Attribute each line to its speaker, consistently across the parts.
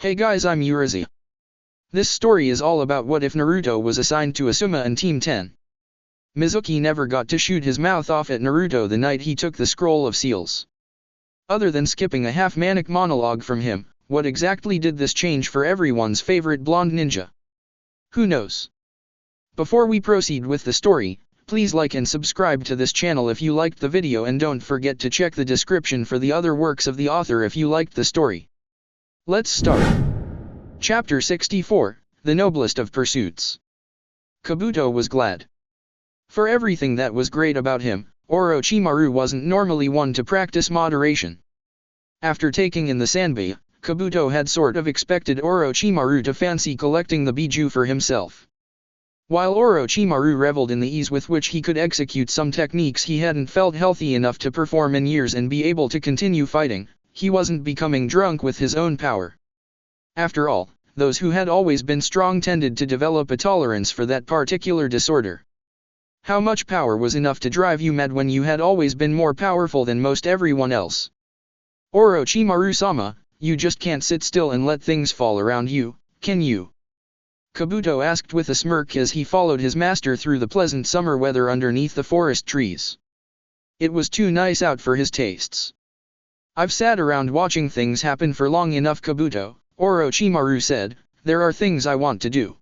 Speaker 1: Hey guys, I'm Urizi. This story is all about what if Naruto was assigned to Asuma and Team 10. Mizuki never got to shoot his mouth off at Naruto the night he took the Scroll of Seals. Other than skipping a half-manic monologue from him, what exactly did this change for everyone's favorite blonde ninja? Who knows? Before we proceed with the story, please like and subscribe to this channel if you liked the video, and don't forget to check the description for the other works of the author if you liked the story. Let's start. Chapter 64, The Noblest of Pursuits. Kabuto was glad. For everything that was great about him, Orochimaru wasn't normally one to practice moderation. After taking in the Sanbei, Kabuto had sort of expected Orochimaru to fancy collecting the Biju for himself. While Orochimaru reveled in the ease with which he could execute some techniques he hadn't felt healthy enough to perform in years and be able to continue fighting, he wasn't becoming drunk with his own power. After all, those who had always been strong tended to develop a tolerance for that particular disorder. How much power was enough to drive you mad when you had always been more powerful than most everyone else? Orochimaru-sama, you just can't sit still and let things fall around you, can you? Kabuto asked with a smirk as he followed his master through the pleasant summer weather underneath the forest trees. It was too nice out for his tastes. I've sat around watching things happen for long enough, Kabuto, Orochimaru said. There are things I want to do.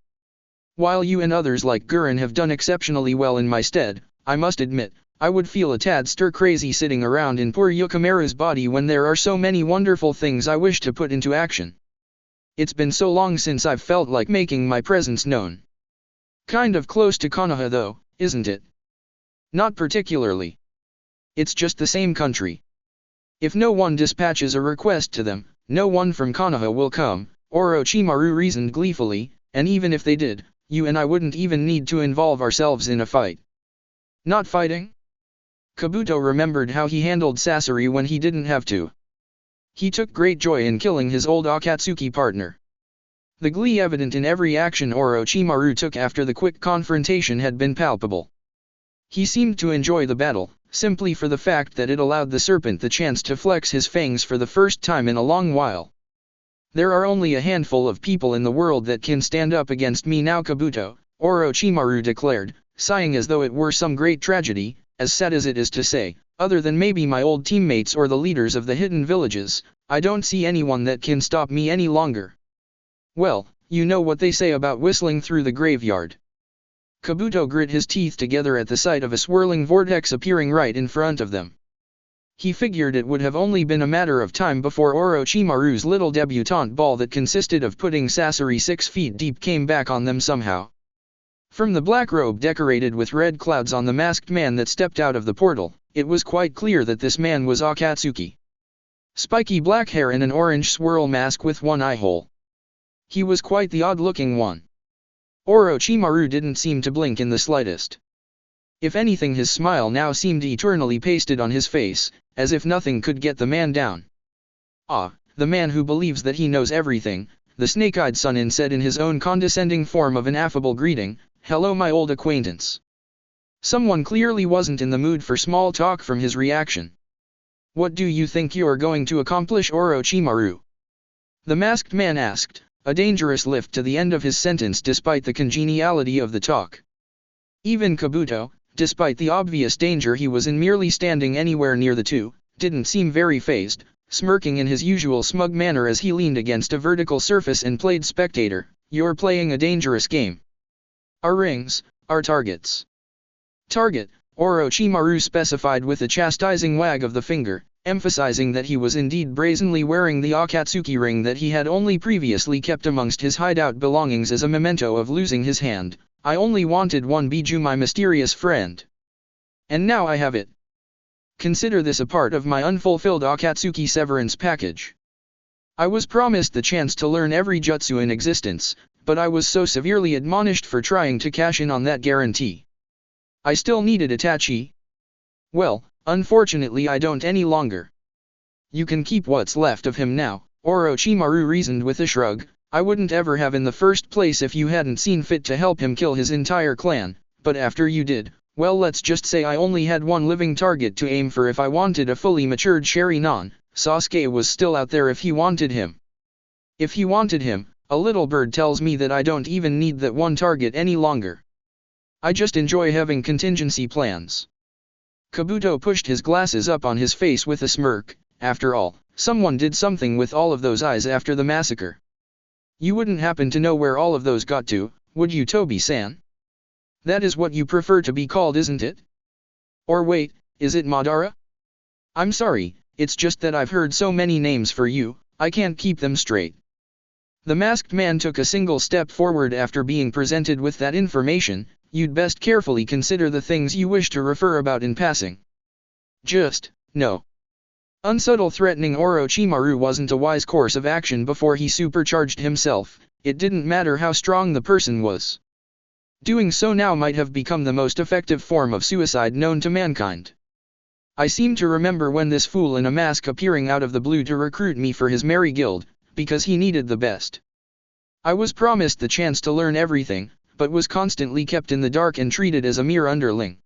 Speaker 1: While you and others like Gurren have done exceptionally well in my stead, I must admit, I would feel a tad stir-crazy sitting around in poor Yukimaru's body when there are so many wonderful things I wish to put into action. It's been so long since I've felt like making my presence known. Kind of close to Konoha though, isn't it? Not particularly. It's just the same country. If no one dispatches a request to them, no one from Konoha will come, Orochimaru reasoned gleefully, and even if they did, you and I wouldn't even need to involve ourselves in a fight. Not fighting? Kabuto remembered how he handled Sasori when he didn't have to. He took great joy in killing his old Akatsuki partner. The glee evident in every action Orochimaru took after the quick confrontation had been palpable. He seemed to enjoy the battle, simply for the fact that it allowed the serpent the chance to flex his fangs for the first time in a long while. There are only a handful of people in the world that can stand up against me now, Kabuto, Orochimaru declared, sighing as though it were some great tragedy, as sad as it is to say. Other than maybe my old teammates or the leaders of the hidden villages, I don't see anyone that can stop me any longer. Well, you know what they say about whistling through the graveyard. Kabuto grit his teeth together at the sight of a swirling vortex appearing right in front of them. He figured it would have only been a matter of time before Orochimaru's little debutante ball that consisted of putting Sasori 6 feet deep came back on them somehow. From the black robe decorated with red clouds on the masked man that stepped out of the portal, it was quite clear that this man was Akatsuki. Spiky black hair and an orange swirl mask with one eye hole. He was quite the odd-looking one. Orochimaru didn't seem to blink in the slightest. If anything, his smile now seemed eternally pasted on his face, as if nothing could get the man down. Ah, the man who believes that he knows everything, the snake-eyed Sunin said in his own condescending form of an affable greeting. Hello, my old acquaintance. Someone clearly wasn't in the mood for small talk from his reaction. What do you think you're going to accomplish, Orochimaru? The masked man asked, a dangerous lift to the end of his sentence despite the congeniality of the talk. Even Kabuto, despite the obvious danger he was in merely standing anywhere near the two, didn't seem very fazed, smirking in his usual smug manner as he leaned against a vertical surface and played spectator. You're playing a dangerous game. Our rings, our targets. Target, Orochimaru specified with a chastising wag of the finger, emphasizing that he was indeed brazenly wearing the Akatsuki ring that he had only previously kept amongst his hideout belongings as a memento of losing his hand. I only wanted one Biju, my mysterious friend. And now I have it. Consider this a part of my unfulfilled Akatsuki severance package. I was promised the chance to learn every jutsu in existence, but I was so severely admonished for trying to cash in on that guarantee. I still needed Itachi. Well, unfortunately I don't any longer. You can keep what's left of him now, Orochimaru reasoned with a shrug. I wouldn't ever have in the first place if you hadn't seen fit to help him kill his entire clan, but after you did, well, let's just say I only had one living target to aim for if I wanted a fully matured Sharingan. Sasuke was still out there if he wanted him. If he wanted him, a little bird tells me that I don't even need that one target any longer. I just enjoy having contingency plans. Kabuto pushed his glasses up on his face with a smirk. After all, someone did something with all of those eyes after the massacre. You wouldn't happen to know where all of those got to, would you, Tobi-san? That is what you prefer to be called, isn't it? Or wait, is it Madara? I'm sorry, it's just that I've heard so many names for you, I can't keep them straight. The masked man took a single step forward after being presented with that information. You'd best carefully consider the things you wish to refer about in passing. Just, no. Unsubtle threatening Orochimaru wasn't a wise course of action before he supercharged himself. It didn't matter how strong the person was. Doing so now might have become the most effective form of suicide known to mankind. I seem to remember when this fool in a mask appearing out of the blue to recruit me for his merry guild, because he needed the best. I was promised the chance to learn everything, but was constantly kept in the dark and treated as a mere underling.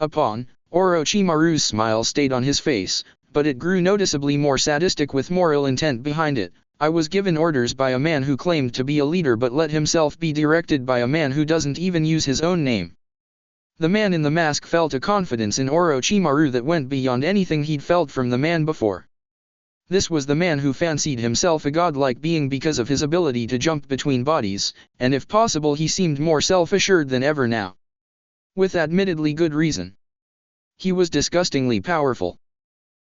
Speaker 1: Orochimaru's smile stayed on his face, but it grew noticeably more sadistic with more ill intent behind it. I was given orders by a man who claimed to be a leader but let himself be directed by a man who doesn't even use his own name. The man in the mask felt a confidence in Orochimaru that went beyond anything he'd felt from the man before. This was the man who fancied himself a godlike being because of his ability to jump between bodies, and if possible he seemed more self-assured than ever now. With admittedly good reason. He was disgustingly powerful.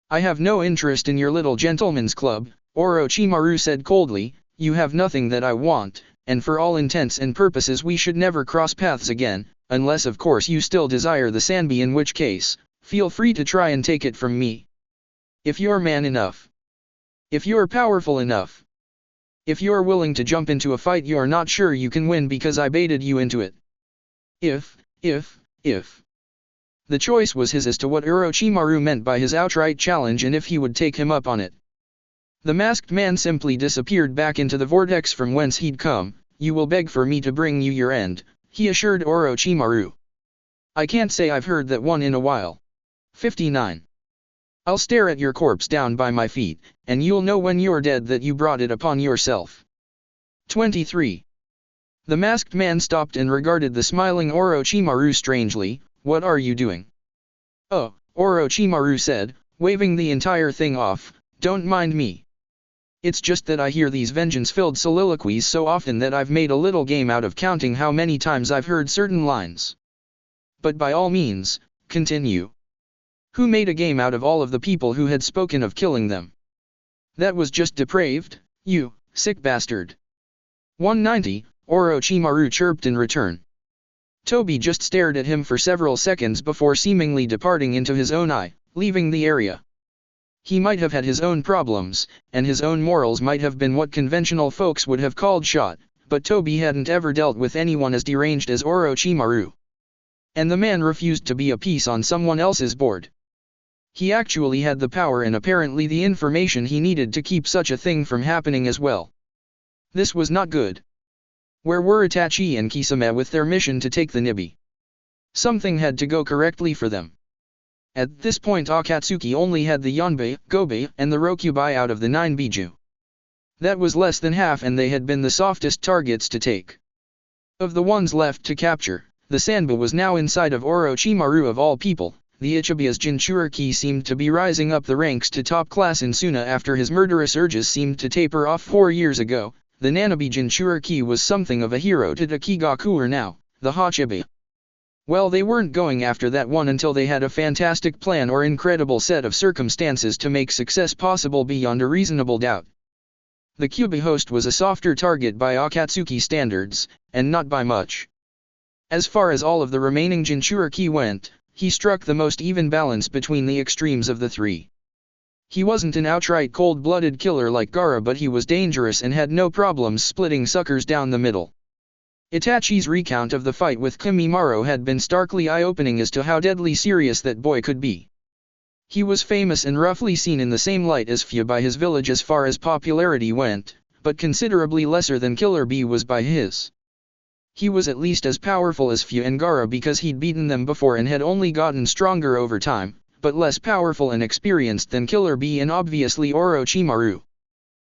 Speaker 1: I have no interest in your little gentleman's club, Orochimaru said coldly. You have nothing that I want, and for all intents and purposes we should never cross paths again, unless of course you still desire the Sanbi, in which case, feel free to try and take it from me. If you're man enough. If you're powerful enough. If you're willing to jump into a fight you're not sure you can win because I baited you into it. If. The choice was his as to what Orochimaru meant by his outright challenge and if he would take him up on it. The masked man simply disappeared back into the vortex from whence he'd come. You will beg for me to bring you your end, he assured Orochimaru. I can't say I've heard that one in a while. 59. I'll stare at your corpse down by my feet, and you'll know when you're dead that you brought it upon yourself. 23. The masked man stopped and regarded the smiling Orochimaru strangely. What are you doing? Oh, Orochimaru said, waving the entire thing off, don't mind me. It's just that I hear these vengeance-filled soliloquies so often that I've made a little game out of counting how many times I've heard certain lines. But by all means, continue. Who made a game out of all of the people who had spoken of killing them? That was just depraved, you sick bastard. 190, Orochimaru chirped in return. Tobi just stared at him for several seconds before seemingly departing into his own eye, leaving the area. He might have had his own problems, and his own morals might have been what conventional folks would have called shot, but Tobi hadn't ever dealt with anyone as deranged as Orochimaru. And the man refused to be a piece on someone else's board. He actually had the power and apparently the information he needed to keep such a thing from happening as well. This was not good. Where were Itachi and Kisame with their mission to take the Nibi? Something had to go correctly for them. At this point Akatsuki only had the Yanbei, Gobei, and the Rokubai out of the 9 Biju. That was less than half and they had been the softest targets to take. Of the ones left to capture, the Sanba was now inside of Orochimaru of all people. The Ichiba's Jinchuriki seemed to be rising up the ranks to top class in Suna after his murderous urges seemed to taper off 4 years ago. The Nanabi Jinchuriki was something of a hero to the Kigakuer now, the Hachibi. Well, they weren't going after that one until they had a fantastic plan or incredible set of circumstances to make success possible beyond a reasonable doubt. The Kyubi host was a softer target by Akatsuki standards, and not by much. As far as all of the remaining Jinchuriki went, he struck the most even balance between the extremes of the three. He wasn't an outright cold-blooded killer like Gaara, but he was dangerous and had no problems splitting suckers down the middle. Itachi's recount of the fight with Kimimaro had been starkly eye-opening as to how deadly serious that boy could be. He was famous and roughly seen in the same light as Fu by his village as far as popularity went, but considerably lesser than Killer Bee was by his. He was at least as powerful as Fu and Gaara because he'd beaten them before and had only gotten stronger over time, but less powerful and experienced than Killer Bee and obviously Orochimaru.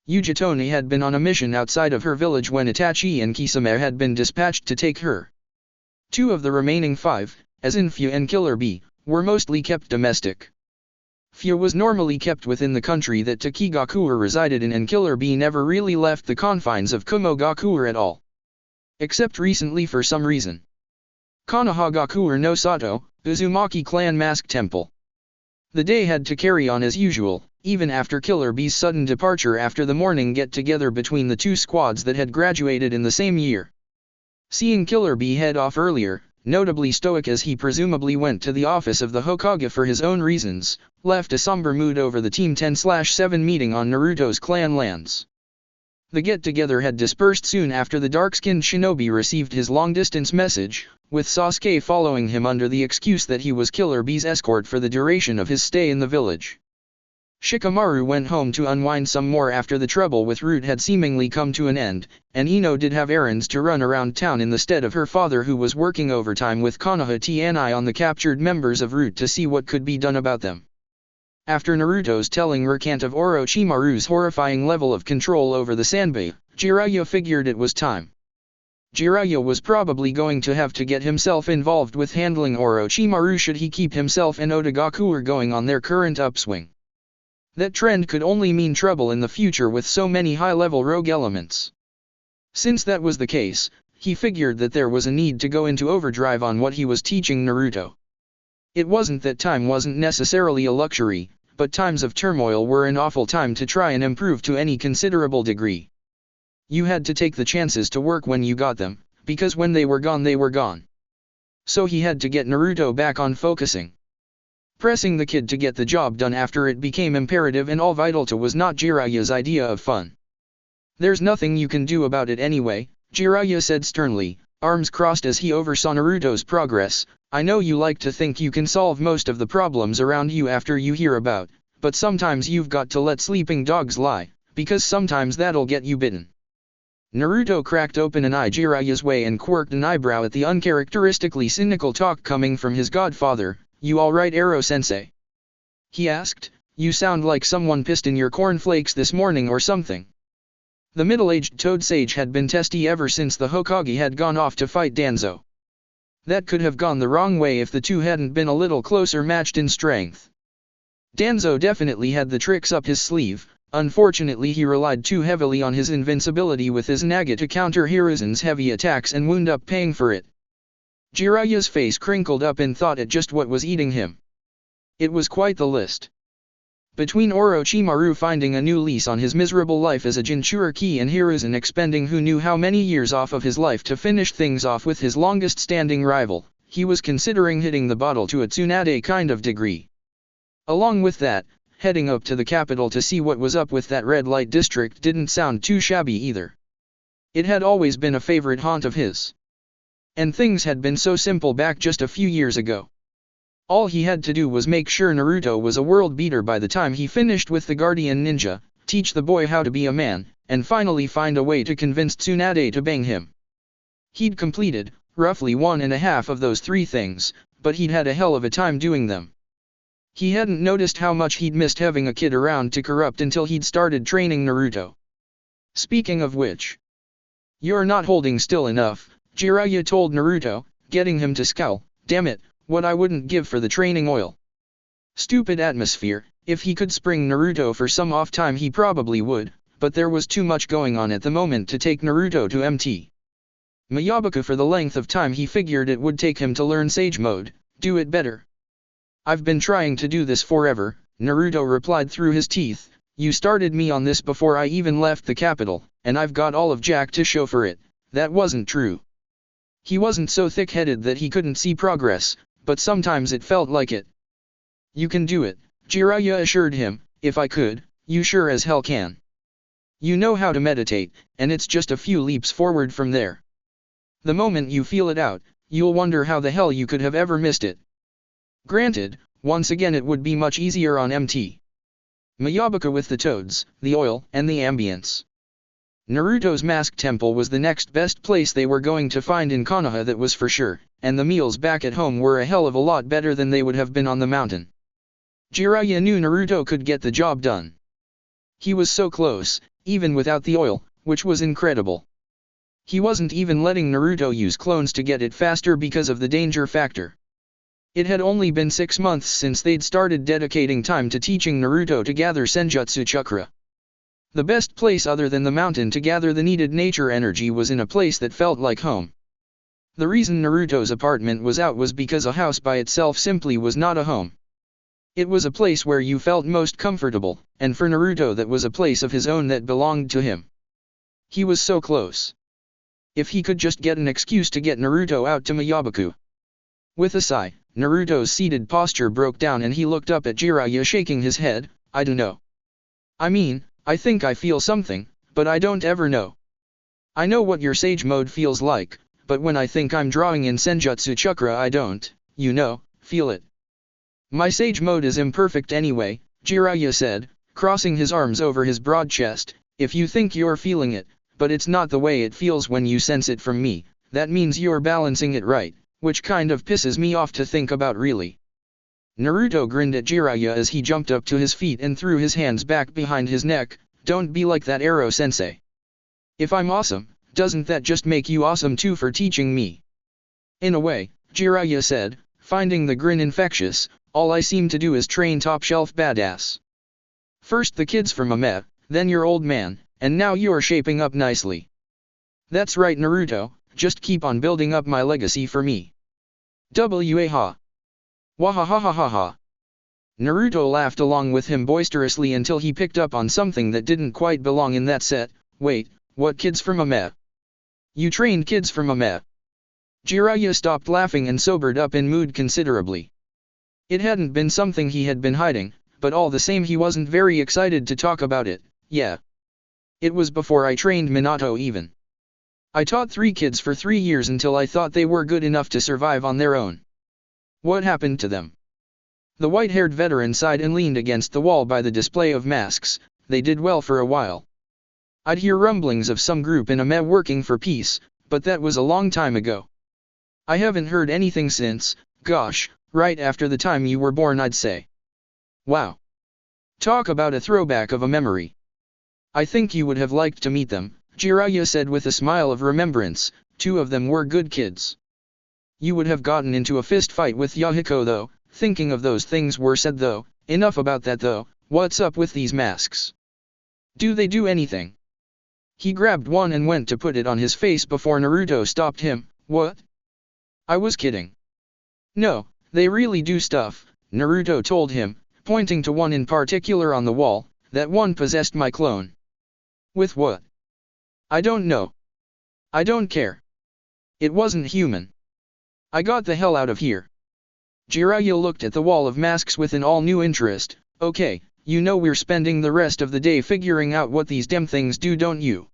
Speaker 1: Yujitone had been on a mission outside of her village when Itachi and Kisame had been dispatched to take her. 2 of the remaining 5, as in Fu and Killer Bee, were mostly kept domestic. Fu was normally kept within the country that Takigakuer resided in, and Killer Bee never really left the confines of Kumogakuer at all. Except recently for some reason. Konohagakuer no Sato, Uzumaki clan mask temple. The day had to carry on as usual, even after Killer Bee's sudden departure after the morning get-together between the 2 squads that had graduated in the same year. Seeing Killer Bee head off earlier, notably stoic as he presumably went to the office of the Hokage for his own reasons, left a somber mood over the Team 10/7 meeting on Naruto's clan lands. The get-together had dispersed soon after the dark-skinned shinobi received his long-distance message, with Sasuke following him under the excuse that he was Killer Bee's escort for the duration of his stay in the village. Shikamaru went home to unwind some more after the trouble with Root had seemingly come to an end, and Ino did have errands to run around town in the stead of her father, who was working overtime with Konoha Tani on the captured members of Root to see what could be done about them. After Naruto's telling recant of Orochimaru's horrifying level of control over the Sanbei, Jiraiya figured it was time. Jiraiya was probably going to have to get himself involved with handling Orochimaru should he keep himself and Otogakuer going on their current upswing. That trend could only mean trouble in the future with so many high-level rogue elements. Since that was the case, he figured that there was a need to go into overdrive on what he was teaching Naruto. It wasn't that time wasn't necessarily a luxury, but times of turmoil were an awful time to try and improve to any considerable degree. You had to take the chances to work when you got them, because when they were gone they were gone. So he had to get Naruto back on focusing. Pressing the kid to get the job done after it became imperative and all vital to was not Jiraiya's idea of fun. "There's nothing you can do about it anyway," Jiraiya said sternly, arms crossed as he oversaw Naruto's progress. "I know you like to think you can solve most of the problems around you after you hear about, but sometimes you've got to let sleeping dogs lie, because sometimes that'll get you bitten." Naruto cracked open an eye Jiraiya's way and quirked an eyebrow at the uncharacteristically cynical talk coming from his godfather. "You alright, Ero-sensei?" he asked. "You sound like someone pissed in your cornflakes this morning or something." The middle-aged Toad Sage had been testy ever since the Hokage had gone off to fight Danzo. That could have gone the wrong way if the two hadn't been a little closer matched in strength. Danzo definitely had the tricks up his sleeve. Unfortunately, he relied too heavily on his invincibility with his Naga to counter Hiruzen's heavy attacks and wound up paying for it. Jiraiya's face crinkled up in thought at just what was eating him. It was quite the list. Between Orochimaru finding a new lease on his miserable life as a Jinchuriki and Hiruzen expending who knew how many years off of his life to finish things off with his longest-standing rival, he was considering hitting the bottle to a Tsunade kind of degree. Along with that, heading up to the capital to see what was up with that red light district didn't sound too shabby either. It had always been a favorite haunt of his. And things had been so simple back just a few years ago. All he had to do was make sure Naruto was a world beater by the time he finished with the Guardian Ninja, teach the boy how to be a man, and finally find a way to convince Tsunade to bang him. He'd completed, roughly 1.5 of those 3 things, but he'd had a hell of a time doing them. He hadn't noticed how much he'd missed having a kid around to corrupt until he'd started training Naruto. Speaking of which, "You're not holding still enough," Jiraiya told Naruto, getting him to scowl. "Damn it, what I wouldn't give for the training oil." Stupid atmosphere. If he could spring Naruto for some off time he probably would, but there was too much going on at the moment to take Naruto to MT. Miyabuka for the length of time he figured it would take him to learn Sage Mode, do it better. "I've been trying to do this forever," Naruto replied through his teeth. "You started me on this before I even left the capital, and I've got all of Jack to show for it." That wasn't true. He wasn't so thick-headed that he couldn't see progress, but sometimes it felt like it. "You can do it," Jiraiya assured him. "If I could, you sure as hell can. You know how to meditate, and it's just a few leaps forward from there. The moment you feel it out, you'll wonder how the hell you could have ever missed it." Granted, once again it would be much easier on MT. Miyabuka with the toads, the oil, and the ambience. Naruto's mask temple was the next best place they were going to find in Konoha, that was for sure, and the meals back at home were a hell of a lot better than they would have been on the mountain. Jiraiya knew Naruto could get the job done. He was so close, even without the oil, which was incredible. He wasn't even letting Naruto use clones to get it faster because of the danger factor. It had only been 6 months since they'd started dedicating time to teaching Naruto to gather Senjutsu chakra. The best place other than the mountain to gather the needed nature energy was in a place that felt like home. The reason Naruto's apartment was out was because a house by itself simply was not a home. It was a place where you felt most comfortable, and for Naruto that was a place of his own that belonged to him. He was so close. If he could just get an excuse to get Naruto out to Miyabuku. With a sigh, Naruto's seated posture broke down and he looked up at Jiraiya shaking his head. I don't know. I mean, I think I feel something, but I don't ever know. I know what your sage mode feels like, but when I think I'm drawing in Senjutsu chakra I don't, feel it. My sage mode is imperfect anyway, Jiraiya said, crossing his arms over his broad chest. If you think you're feeling it, but it's not the way it feels when you sense it from me, that means you're balancing it right, which kind of pisses me off to think about really. Naruto grinned at Jiraiya as he jumped up to his feet and threw his hands back behind his neck. Don't be like that Ero-sensei. If I'm awesome, doesn't that just make you awesome too for teaching me? In a way, Jiraiya said, finding the grin infectious, all I seem to do is train top-shelf badass. First the kids from Ame, then your old man, and now you're shaping up nicely. That's right Naruto, just keep on building up my legacy for me. Waha. Wahahahaha. Naruto laughed along with him boisterously until he picked up on something that didn't quite belong in that set. Wait, what kids from Ame? You trained kids from Ame? Jiraiya stopped laughing and sobered up in mood considerably. It hadn't been something he had been hiding, but all the same he wasn't very excited to talk about it. Yeah. It was before I trained Minato even. I taught 3 kids for 3 years until I thought they were good enough to survive on their own. What happened to them? The white-haired veteran sighed and leaned against the wall by the display of masks. They did well for a while. I'd hear rumblings of some group in Ame working for peace, but that was a long time ago. I haven't heard anything since, gosh, right after the time you were born I'd say. Wow. Talk about a throwback of a memory. I think you would have liked to meet them, Jiraiya said with a smile of remembrance. 2 of them were good kids. You would have gotten into a fist fight with Yahiko though. Thinking of those things were said though. Enough about that though. What's up with these masks? Do they do anything? He grabbed one and went to put it on his face before Naruto stopped him. What? I was kidding. No, they really do stuff, Naruto told him, pointing to one in particular on the wall. That one possessed my clone. With what? I don't know. I don't care. It wasn't human. I got the hell out of here. Jiraiya looked at the wall of masks with an all-new interest. Okay, you know we're spending the rest of the day figuring out what these damn things do, don't you?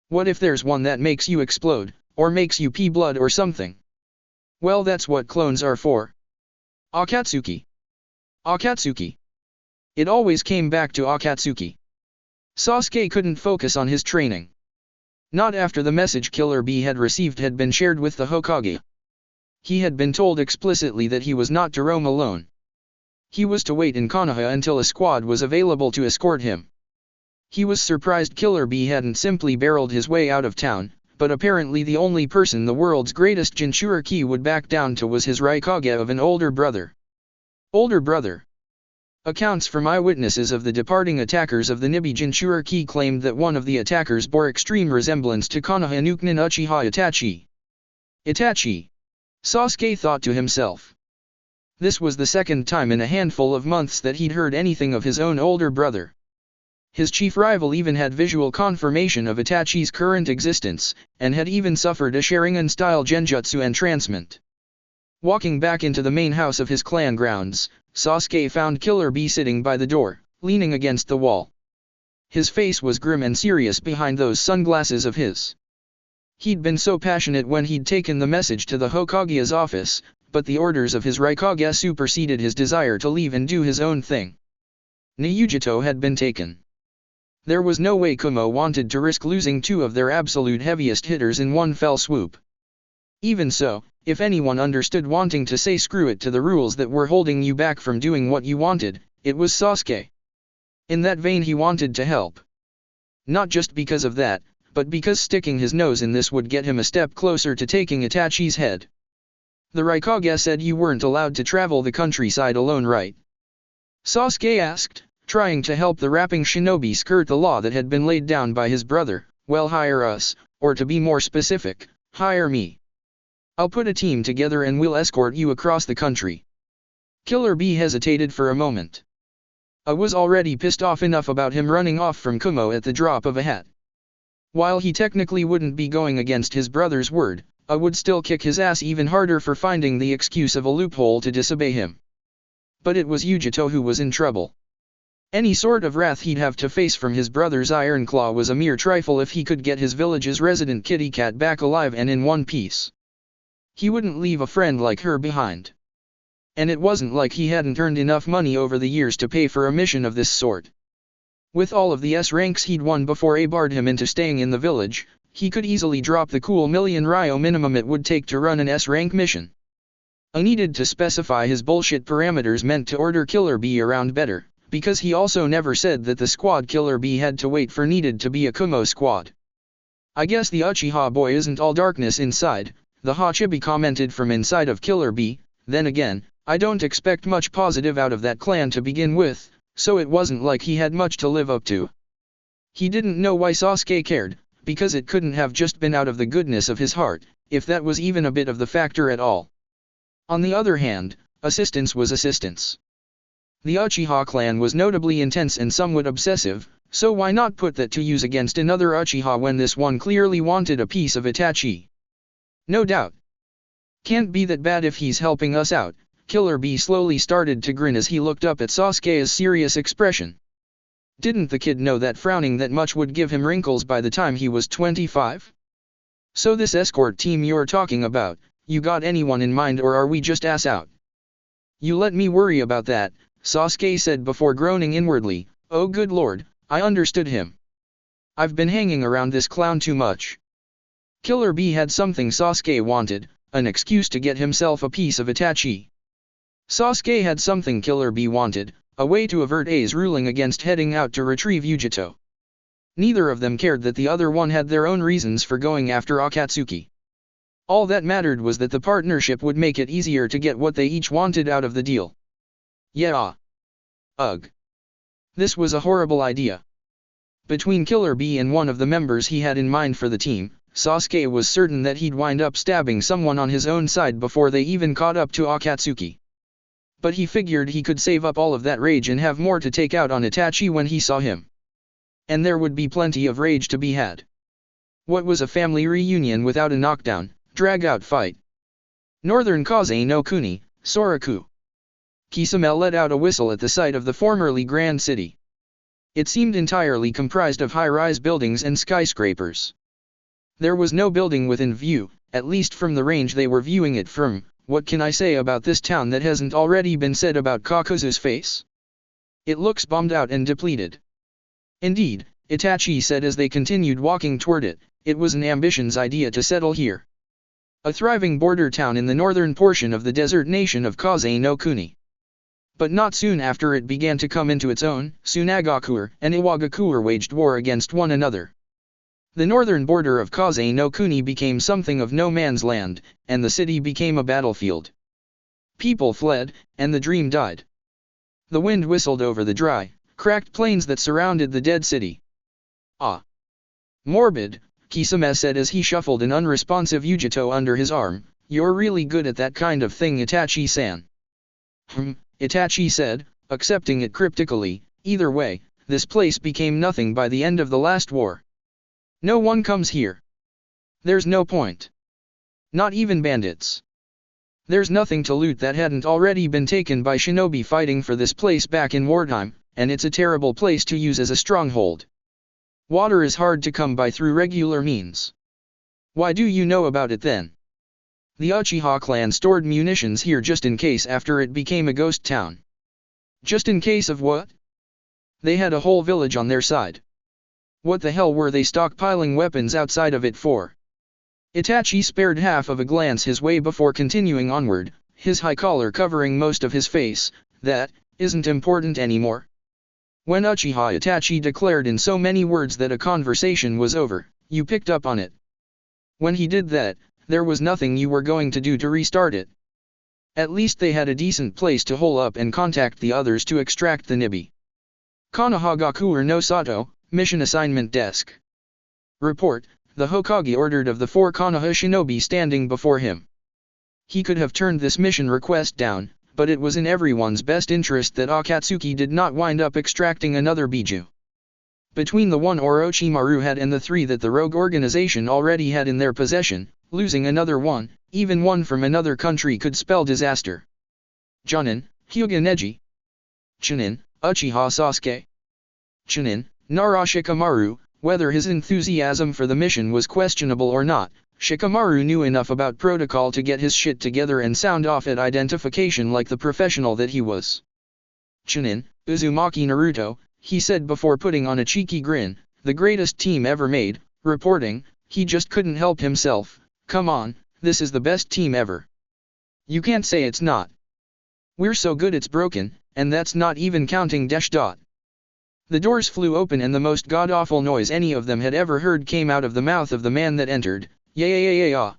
Speaker 1: What if there's one that makes you explode, or makes you pee blood or something? Well, that's what clones are for. Akatsuki. Akatsuki. It always came back to Akatsuki. Sasuke couldn't focus on his training. Not after the message Killer Bee had received had been shared with the Hokage. He had been told explicitly that he was not to roam alone. He was to wait in Konoha until a squad was available to escort him. He was surprised Killer Bee hadn't simply barreled his way out of town, but apparently the only person the world's greatest Jinchuriki would back down to was his Raikage of an older brother. Older brother. Accounts from eyewitnesses of the departing attackers of the Nibi Jinchuriki claimed that one of the attackers bore extreme resemblance to Konoha Nukenin Uchiha Itachi. Itachi. Sasuke thought to himself. This was the second time in a handful of months that he'd heard anything of his own older brother. His chief rival even had visual confirmation of Itachi's current existence, and had even suffered a Sharingan-style genjutsu entrancement. Walking back into the main house of his clan grounds, Sasuke found Killer Bee sitting by the door, leaning against the wall. His face was grim and serious behind those sunglasses of his. He'd been so passionate when he'd taken the message to the Hokage's office, but the orders of his Raikage superseded his desire to leave and do his own thing. Niyujito had been taken. There was no way Kumo wanted to risk losing 2 of their absolute heaviest hitters in one fell swoop. Even so, if anyone understood wanting to say screw it to the rules that were holding you back from doing what you wanted, it was Sasuke. In that vein he wanted to help. Not just because of that, but because sticking his nose in this would get him a step closer to taking Itachi's head. The Raikage said you weren't allowed to travel the countryside alone, right? Sasuke asked, trying to help the rapping shinobi skirt the law that had been laid down by his brother. Well, hire us, or to be more specific, hire me. I'll put a team together and we'll escort you across the country. Killer Bee hesitated for a moment. I was already pissed off enough about him running off from Kumo at the drop of a hat. While he technically wouldn't be going against his brother's word, I would still kick his ass even harder for finding the excuse of a loophole to disobey him. But it was Yujito who was in trouble. Any sort of wrath he'd have to face from his brother's Iron Claw was a mere trifle if he could get his village's resident kitty cat back alive and in one piece. He wouldn't leave a friend like her behind. And it wasn't like he hadn't earned enough money over the years to pay for a mission of this sort. With all of the S ranks he'd won before A barred him into staying in the village, he could easily drop the cool million Ryo minimum it would take to run an S rank mission. I needed to specify his bullshit parameters meant to order Killer Bee around better, because he also never said that the squad Killer Bee had to wait for needed to be a Kumo squad. I guess the Uchiha boy isn't all darkness inside, the Hachibi commented from inside of Killer Bee. Then again, I don't expect much positive out of that clan to begin with, so it wasn't like he had much to live up to. He didn't know why Sasuke cared, because it couldn't have just been out of the goodness of his heart, if that was even a bit of the factor at all. On the other hand, assistance was assistance. The Uchiha clan was notably intense and somewhat obsessive, so why not put that to use against another Uchiha when this one clearly wanted a piece of Itachi? No doubt. Can't be that bad if he's helping us out. Killer Bee slowly started to grin as he looked up at Sasuke's serious expression. Didn't the kid know that frowning that much would give him wrinkles by the time he was 25? So this escort team you're talking about, you got anyone in mind or are we just ass out? You let me worry about that, Sasuke said before groaning inwardly. Oh good lord, I understood him. I've been hanging around this clown too much. Killer Bee had something Sasuke wanted, an excuse to get himself a piece of Itachi. Sasuke had something Killer Bee wanted, a way to avert A's ruling against heading out to retrieve Yujito. Neither of them cared that the other one had their own reasons for going after Akatsuki. All that mattered was that the partnership would make it easier to get what they each wanted out of the deal. Yeah. Ugh. This was a horrible idea. Between Killer Bee and one of the members he had in mind for the team, Sasuke was certain that he'd wind up stabbing someone on his own side before they even caught up to Akatsuki. But he figured he could save up all of that rage and have more to take out on Itachi when he saw him. And there would be plenty of rage to be had. What was a family reunion without a knockdown, drag-out fight? Northern Kaze no Kuni, Soraku. Kisame let out a whistle at the sight of the formerly grand city. It seemed entirely comprised of high-rise buildings and skyscrapers. There was no building within view, at least from the range they were viewing it from. What can I say about this town that hasn't already been said about Kakuzu's face? It looks bombed out and depleted. Indeed, Itachi said as they continued walking toward it, it was an ambition's idea to settle here. A thriving border town in the northern portion of the desert nation of Kaze no Kuni. But not soon after it began to come into its own, Tsunagakuer and Iwagakuer waged war against one another. The northern border of Kaze no Kuni became something of no man's land, and the city became a battlefield. People fled, and the dream died. The wind whistled over the dry, cracked plains that surrounded the dead city. Ah. Morbid, Kisame said as he shuffled an unresponsive Yujito under his arm. You're really good at that kind of thing, Itachi-san. Itachi said, accepting it cryptically. Either way, this place became nothing by the end of the last war. No one comes here. There's no point. Not even bandits. There's nothing to loot that hadn't already been taken by shinobi fighting for this place back in wartime, and it's a terrible place to use as a stronghold. Water is hard to come by through regular means. Why do you know about it then? The Uchiha clan stored munitions here just in case after it became a ghost town. Just in case of what? They had a whole village on their side. What the hell were they stockpiling weapons outside of it for? Itachi spared half of a glance his way before continuing onward, his high collar covering most of his face. That isn't important anymore. When Uchiha Itachi declared in so many words that a conversation was over, you picked up on it. When he did that, there was nothing you were going to do to restart it. At least they had a decent place to hole up and contact the others to extract the Nibi. Konohagaku no Sato, Mission Assignment Desk. Report, the Hokage ordered of the 4 Konoha shinobi standing before him. He could have turned this mission request down, but it was in everyone's best interest that Akatsuki did not wind up extracting another Biju. Between the 1 Orochimaru had and the 3 that the rogue organization already had in their possession, losing another one, even one from another country, could spell disaster. Jonin, Hyuga Neji. Chunin, Uchiha Sasuke. Chunin, Nara Shikamaru. Whether his enthusiasm for the mission was questionable or not, Shikamaru knew enough about protocol to get his shit together and sound off at identification like the professional that he was. Chunin, Uzumaki Naruto, he said before putting on a cheeky grin, the greatest team ever made, reporting, he just couldn't help himself, come on, this is the best team ever. You can't say it's not. We're so good it's broken, and that's not even counting dash dot. The doors flew open and the most god-awful noise any of them had ever heard came out of the mouth of the man that entered, yeah.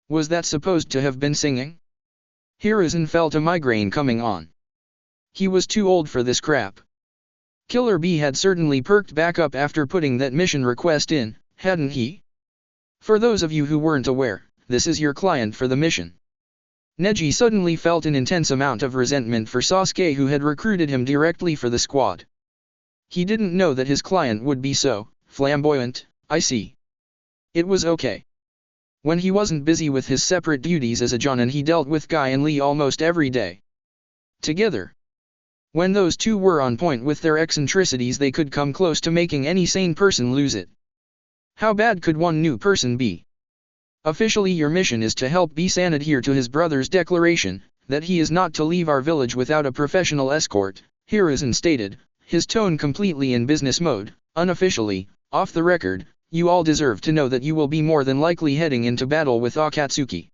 Speaker 1: Was that supposed to have been singing? Hiruzen felt a migraine coming on. He was too old for this crap. Killer B had certainly perked back up after putting that mission request in, hadn't he? For those of you who weren't aware, this is your client for the mission. Neji suddenly felt an intense amount of resentment for Sasuke, who had recruited him directly for the squad. He didn't know that his client would be so flamboyant. I see. It was okay. When he wasn't busy with his separate duties as a Jonin, he dealt with Guy and Lee almost every day. Together. When those two were on point with their eccentricities, they could come close to making any sane person lose it. How bad could one new person be? Officially, your mission is to help B-san adhere to his brother's declaration, that he is not to leave our village without a professional escort, Hiruzen stated, his tone completely in business mode. Unofficially, off the record, you all deserve to know that you will be more than likely heading into battle with Akatsuki.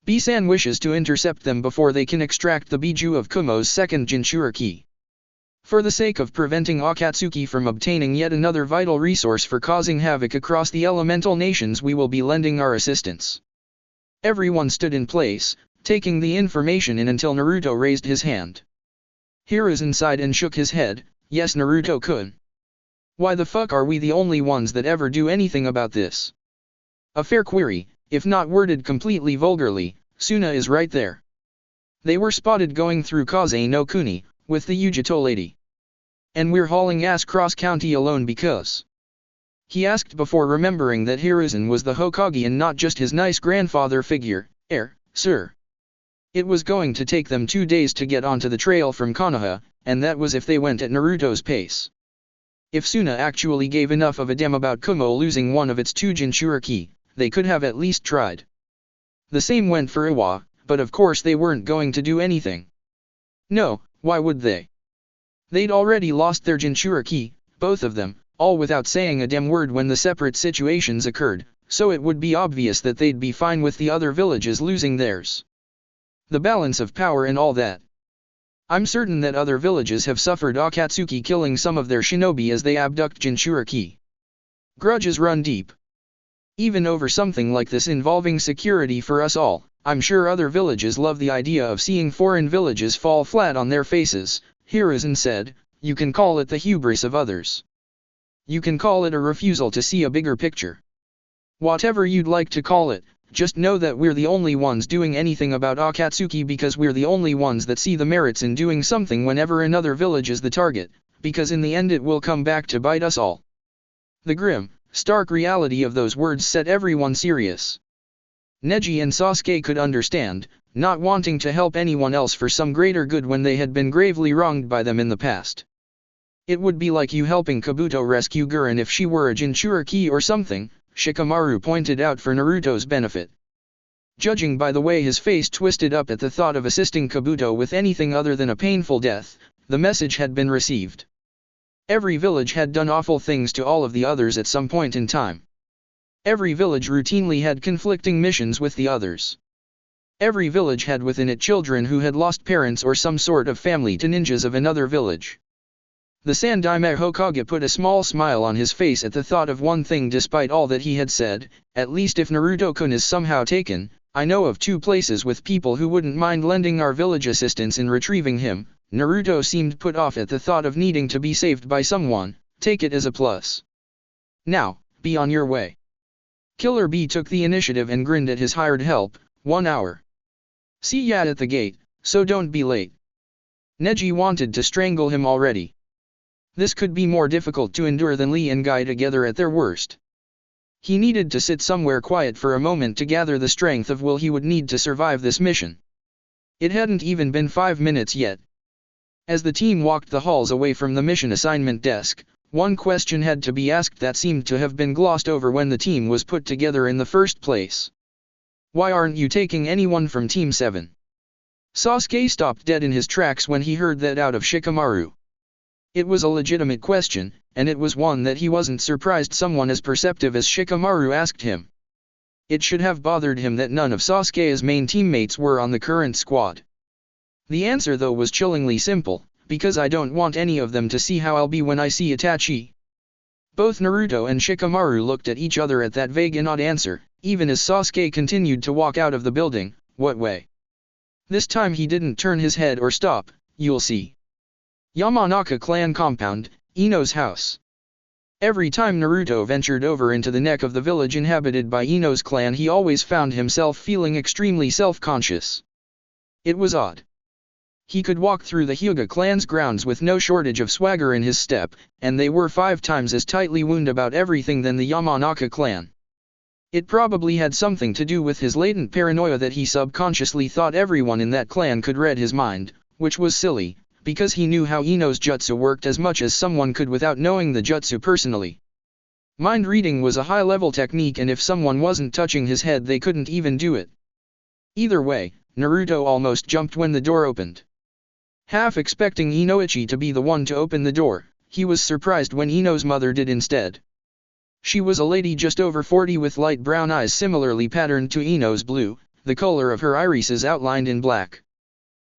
Speaker 1: B-san wishes to intercept them before they can extract the Biju of Kumo's second Jinchuriki. For the sake of preventing Akatsuki from obtaining yet another vital resource for causing havoc across the elemental nations, we will be lending our assistance. Everyone stood in place, taking the information in until Naruto raised his hand. Hiruzen sighed and shook his head. Yes, Naruto-kun. Why the fuck are we the only ones that ever do anything about this? A fair query, if not worded completely vulgarly. Suna is right there. They were spotted going through Kaze no Kuni, with the Yujito lady. And we're hauling ass cross county alone because... He asked before remembering that Hiruzen was the Hokage and not just his nice grandfather figure. Sir. It was going to take them 2 days to get onto the trail from Konoha, and that was if they went at Naruto's pace. If Suna actually gave enough of a damn about Kumo losing one of its 2 Jinchuriki, they could have at least tried. The same went for Iwa, but of course they weren't going to do anything. No, why would they? They'd already lost their Jinchuriki, both of them, all without saying a damn word when the separate situations occurred, so it would be obvious that they'd be fine with the other villages losing theirs. The balance of power and all that. I'm certain that other villages have suffered Akatsuki killing some of their shinobi as they abduct Jinchuriki. Grudges run deep. Even over something like this involving security for us all, I'm sure other villages love the idea of seeing foreign villages fall flat on their faces. Hiruzen said, you can call it the hubris of others. You can call it a refusal to see a bigger picture. Whatever you'd like to call it, just know that we're the only ones doing anything about Akatsuki because we're the only ones that see the merits in doing something whenever another village is the target, because in the end it will come back to bite us all. The grim, stark reality of those words set everyone serious. Neji and Sasuke could understand, not wanting to help anyone else for some greater good when they had been gravely wronged by them in the past. It would be like you helping Kabuto rescue Gurren if she were a Jinchuriki or something, Shikamaru pointed out for Naruto's benefit. Judging by the way his face twisted up at the thought of assisting Kabuto with anything other than a painful death, the message had been received. Every village had done awful things to all of the others at some point in time. Every village routinely had conflicting missions with the others. Every village had within it children who had lost parents or some sort of family to ninjas of another village. The Sandaime Hokage put a small smile on his face at the thought of one thing despite all that he had said, at least if Naruto-kun is somehow taken, I know of 2 places with people who wouldn't mind lending our village assistance in retrieving him. Naruto seemed put off at the thought of needing to be saved by someone, take it as a plus. Now, be on your way. Killer Bee took the initiative and grinned at his hired help, 1 hour. See ya at the gate, so don't be late. Neji wanted to strangle him already. This could be more difficult to endure than Lee and Guy together at their worst. He needed to sit somewhere quiet for a moment to gather the strength of will he would need to survive this mission. It hadn't even been 5 minutes yet. As the team walked the halls away from the mission assignment desk, one question had to be asked that seemed to have been glossed over when the team was put together in the first place. Why aren't you taking anyone from Team 7? Sasuke stopped dead in his tracks when he heard that out of Shikamaru. It was a legitimate question, and it was one that he wasn't surprised someone as perceptive as Shikamaru asked him. It should have bothered him that none of Sasuke's main teammates were on the current squad. The answer though was chillingly simple, because I don't want any of them to see how I'll be when I see Itachi. Both Naruto and Shikamaru looked at each other at that vague and odd answer, even as Sasuke continued to walk out of the building. What way? This time he didn't turn his head or stop, you'll see. Yamanaka clan compound, Ino's house. Every time Naruto ventured over into the neck of the village inhabited by Ino's clan he always found himself feeling extremely self-conscious. It was odd. He could walk through the Hyuga clan's grounds with no shortage of swagger in his step, and they were 5 times as tightly wound about everything than the Yamanaka clan. It probably had something to do with his latent paranoia that he subconsciously thought everyone in that clan could read his mind, which was silly, because he knew how Ino's jutsu worked as much as someone could without knowing the jutsu personally. Mind reading was a high-level technique and if someone wasn't touching his head they couldn't even do it. Either way, Naruto almost jumped when the door opened. Half expecting Inoichi to be the one to open the door, he was surprised when Ino's mother did instead. She was a lady just over 40 with light brown eyes similarly patterned to Ino's blue, the color of her irises outlined in black.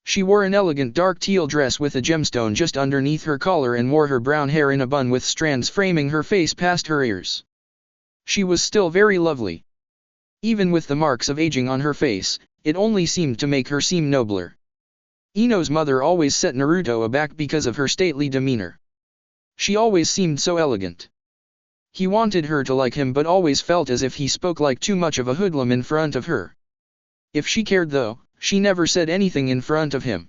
Speaker 1: She wore an elegant dark teal dress with a gemstone just underneath her collar and wore her brown hair in a bun with strands framing her face past her ears. She was still very lovely. Even with the marks of aging on her face, it only seemed to make her seem nobler. Ino's mother always set Naruto aback because of her stately demeanor. She always seemed so elegant. He wanted her to like him but always felt as if he spoke like too much of a hoodlum in front of her. If she cared though, she never said anything in front of him.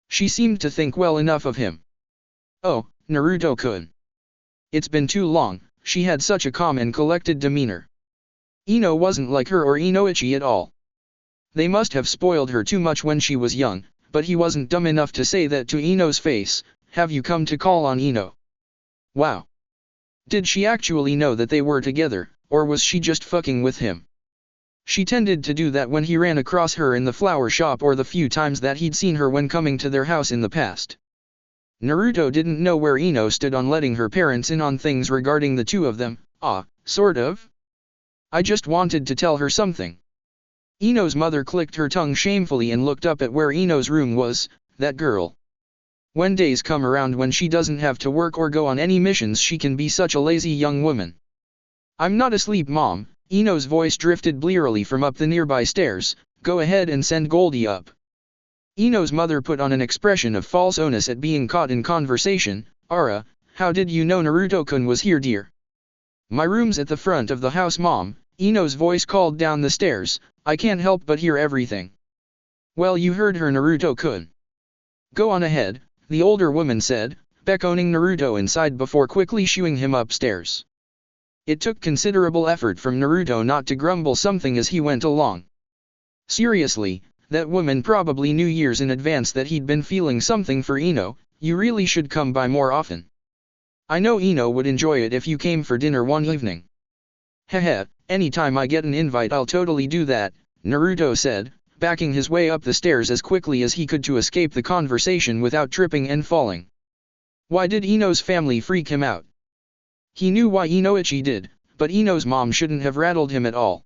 Speaker 1: She seemed to think well enough of him. Oh, Naruto-kun. It's been too long, she had such a calm and collected demeanor. Ino wasn't like her or Inoichi at all. They must have spoiled her too much when she was young, but he wasn't dumb enough to say that to Ino's face. Have you come to call on Ino? Wow. Did she actually know that they were together, or was she just fucking with him? She tended to do that when he ran across her in the flower shop or the few times that he'd seen her when coming to their house in the past. Naruto didn't know where Ino stood on letting her parents in on things regarding the 2 of them. Sort of. I just wanted to tell her something. Ino's mother clicked her tongue shamefully and looked up at where Ino's room was. That girl. When days come around when she doesn't have to work or go on any missions she can be such a lazy young woman. I'm not asleep, Mom. Ino's voice drifted blearily from up the nearby stairs. Go ahead and send Goldie up. Ino's mother put on an expression of false onus at being caught in conversation. Ara, how did you know Naruto-kun was here, dear? My room's at the front of the house, Mom. Ino's voice called down the stairs. I can't help but hear everything. Well, you heard her, Naruto-kun. Go on ahead, the older woman said, beckoning Naruto inside before quickly shooing him upstairs. It took considerable effort from Naruto not to grumble something as he went along. Seriously, that woman probably knew years in advance that he'd been feeling something for Ino. You really should come by more often. I know Ino would enjoy it if you came for dinner one evening. Heh, anytime I get an invite I'll totally do that, Naruto said, backing his way up the stairs as quickly as he could to escape the conversation without tripping and falling. Why did Ino's family freak him out? He knew why Inoichi did, but Ino's mom shouldn't have rattled him at all.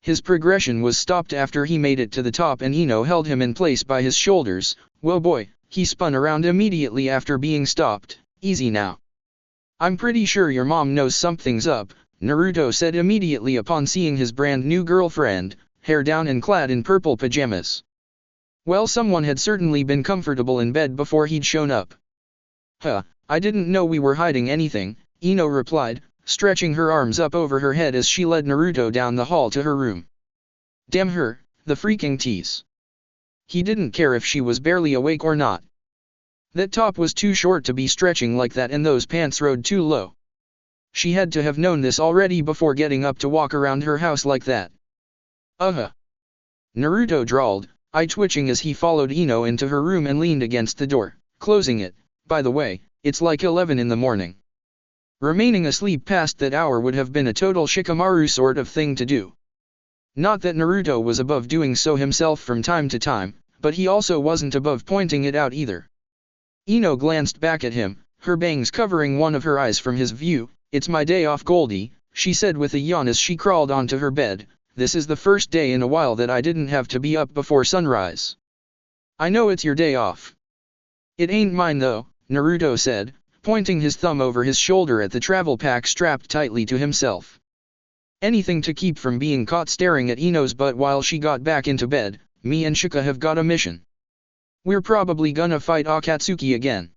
Speaker 1: His progression was stopped after he made it to the top and Ino held him in place by his shoulders. Whoa boy, he spun around immediately after being stopped. Easy now. I'm pretty sure your mom knows something's up, Naruto said immediately upon seeing his brand new girlfriend, hair down and clad in purple pajamas. Well, someone had certainly been comfortable in bed before he'd shown up. Huh, I didn't know we were hiding anything, Ino replied, stretching her arms up over her head as she led Naruto down the hall to her room. Damn her, the freaking tease. He didn't care if she was barely awake or not. That top was too short to be stretching like that and those pants rode too low. She had to have known this already before getting up to walk around her house like that. Naruto drawled, eye twitching as he followed Ino into her room and leaned against the door, closing it. By the way, it's like 11 in the morning. Remaining asleep past that hour would have been a total Shikamaru sort of thing to do. Not that Naruto was above doing so himself from time to time, but he also wasn't above pointing it out either. Ino glanced back at him, her bangs covering one of her eyes from his view. It's my day off, Goldie, she said with a yawn as she crawled onto her bed. This is the first day in a while that I didn't have to be up before sunrise. I know it's your day off. It ain't mine though, Naruto said, pointing his thumb over his shoulder at the travel pack strapped tightly to himself. Anything to keep from being caught staring at Ino's butt while she got back into bed. Me and Shika have got a mission. We're probably gonna fight Akatsuki again.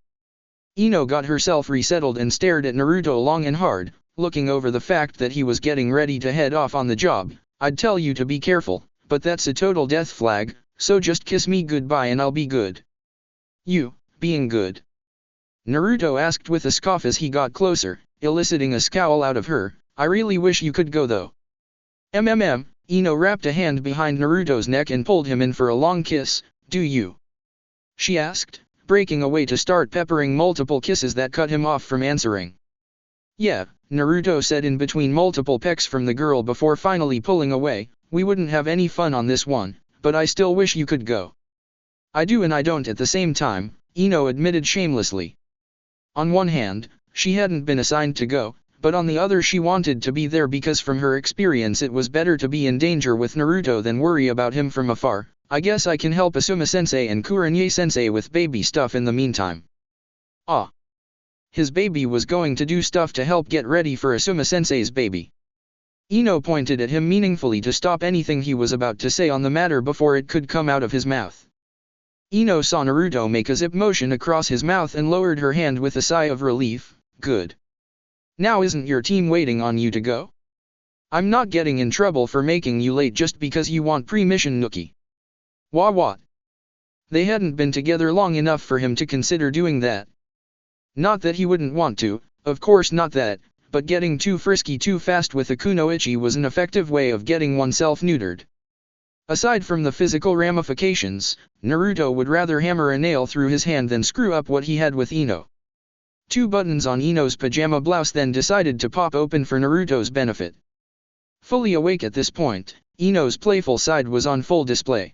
Speaker 1: Ino got herself resettled and stared at Naruto long and hard, looking over the fact that he was getting ready to head off on the job. I'd tell you to be careful, but that's a total death flag, so just kiss me goodbye and I'll be good. You, being good? Naruto asked with a scoff as he got closer, eliciting a scowl out of her. I really wish you could go though. Ino wrapped a hand behind Naruto's neck and pulled him in for a long kiss. Do you? She asked, breaking away to start peppering multiple kisses that cut him off from answering. Yeah, Naruto said in between multiple pecks from the girl before finally pulling away. We wouldn't have any fun on this one, but I still wish you could go. I do and I don't at the same time, Ino admitted shamelessly. On one hand, she hadn't been assigned to go, but on the other she wanted to be there because from her experience it was better to be in danger with Naruto than worry about him from afar. I guess I can help Asuma-sensei and Kurenye-sensei with baby stuff in the meantime. Ah. His baby was going to do stuff to help get ready for Asuma-sensei's baby. Ino pointed at him meaningfully to stop anything he was about to say on the matter before it could come out of his mouth. Ino saw Naruto make a zip motion across his mouth and lowered her hand with a sigh of relief. Good. Now isn't your team waiting on you to go? I'm not getting in trouble for making you late just because you want pre-mission nookie. What? They hadn't been together long enough for him to consider doing that. Not that he wouldn't want to, of course not that, but getting too frisky too fast with a kunoichi was an effective way of getting oneself neutered. Aside from the physical ramifications, Naruto would rather hammer a nail through his hand than screw up what he had with Ino. 2 buttons on Ino's pajama blouse then decided to pop open for Naruto's benefit. Fully awake at this point, Ino's playful side was on full display.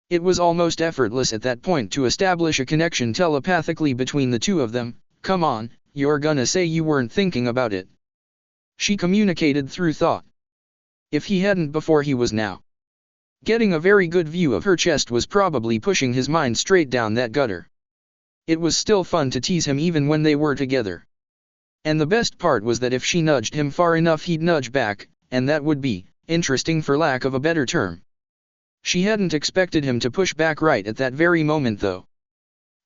Speaker 1: It was almost effortless at that point to establish a connection telepathically between the two of them. Come on, you're gonna say you weren't thinking about it. She communicated through thought. If he hadn't before, he was now. Getting a very good view of her chest was probably pushing his mind straight down that gutter. It was still fun to tease him even when they were together. And the best part was that if she nudged him far enough he'd nudge back, and that would be interesting for lack of a better term. She hadn't expected him to push back right at that very moment though.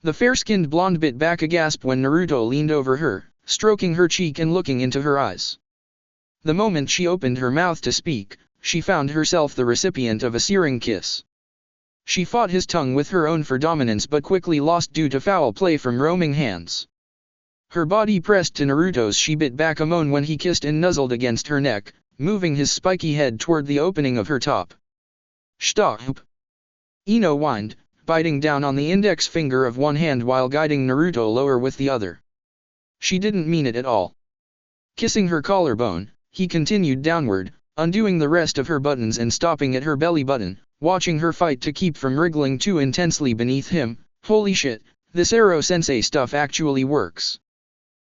Speaker 1: The fair-skinned blonde bit back a gasp when Naruto leaned over her, stroking her cheek and looking into her eyes. The moment she opened her mouth to speak, she found herself the recipient of a searing kiss. She fought his tongue with her own for dominance but quickly lost due to foul play from roaming hands. Her body pressed to Naruto's. She bit back a moan when he kissed and nuzzled against her neck, moving his spiky head toward the opening of her top. Stop! Ino whined, biting down on the index finger of one hand while guiding Naruto lower with the other. She didn't mean it at all. Kissing her collarbone, he continued downward, undoing the rest of her buttons and stopping at her belly button, watching her fight to keep from wriggling too intensely beneath him. Holy shit, this Ero-sensei stuff actually works.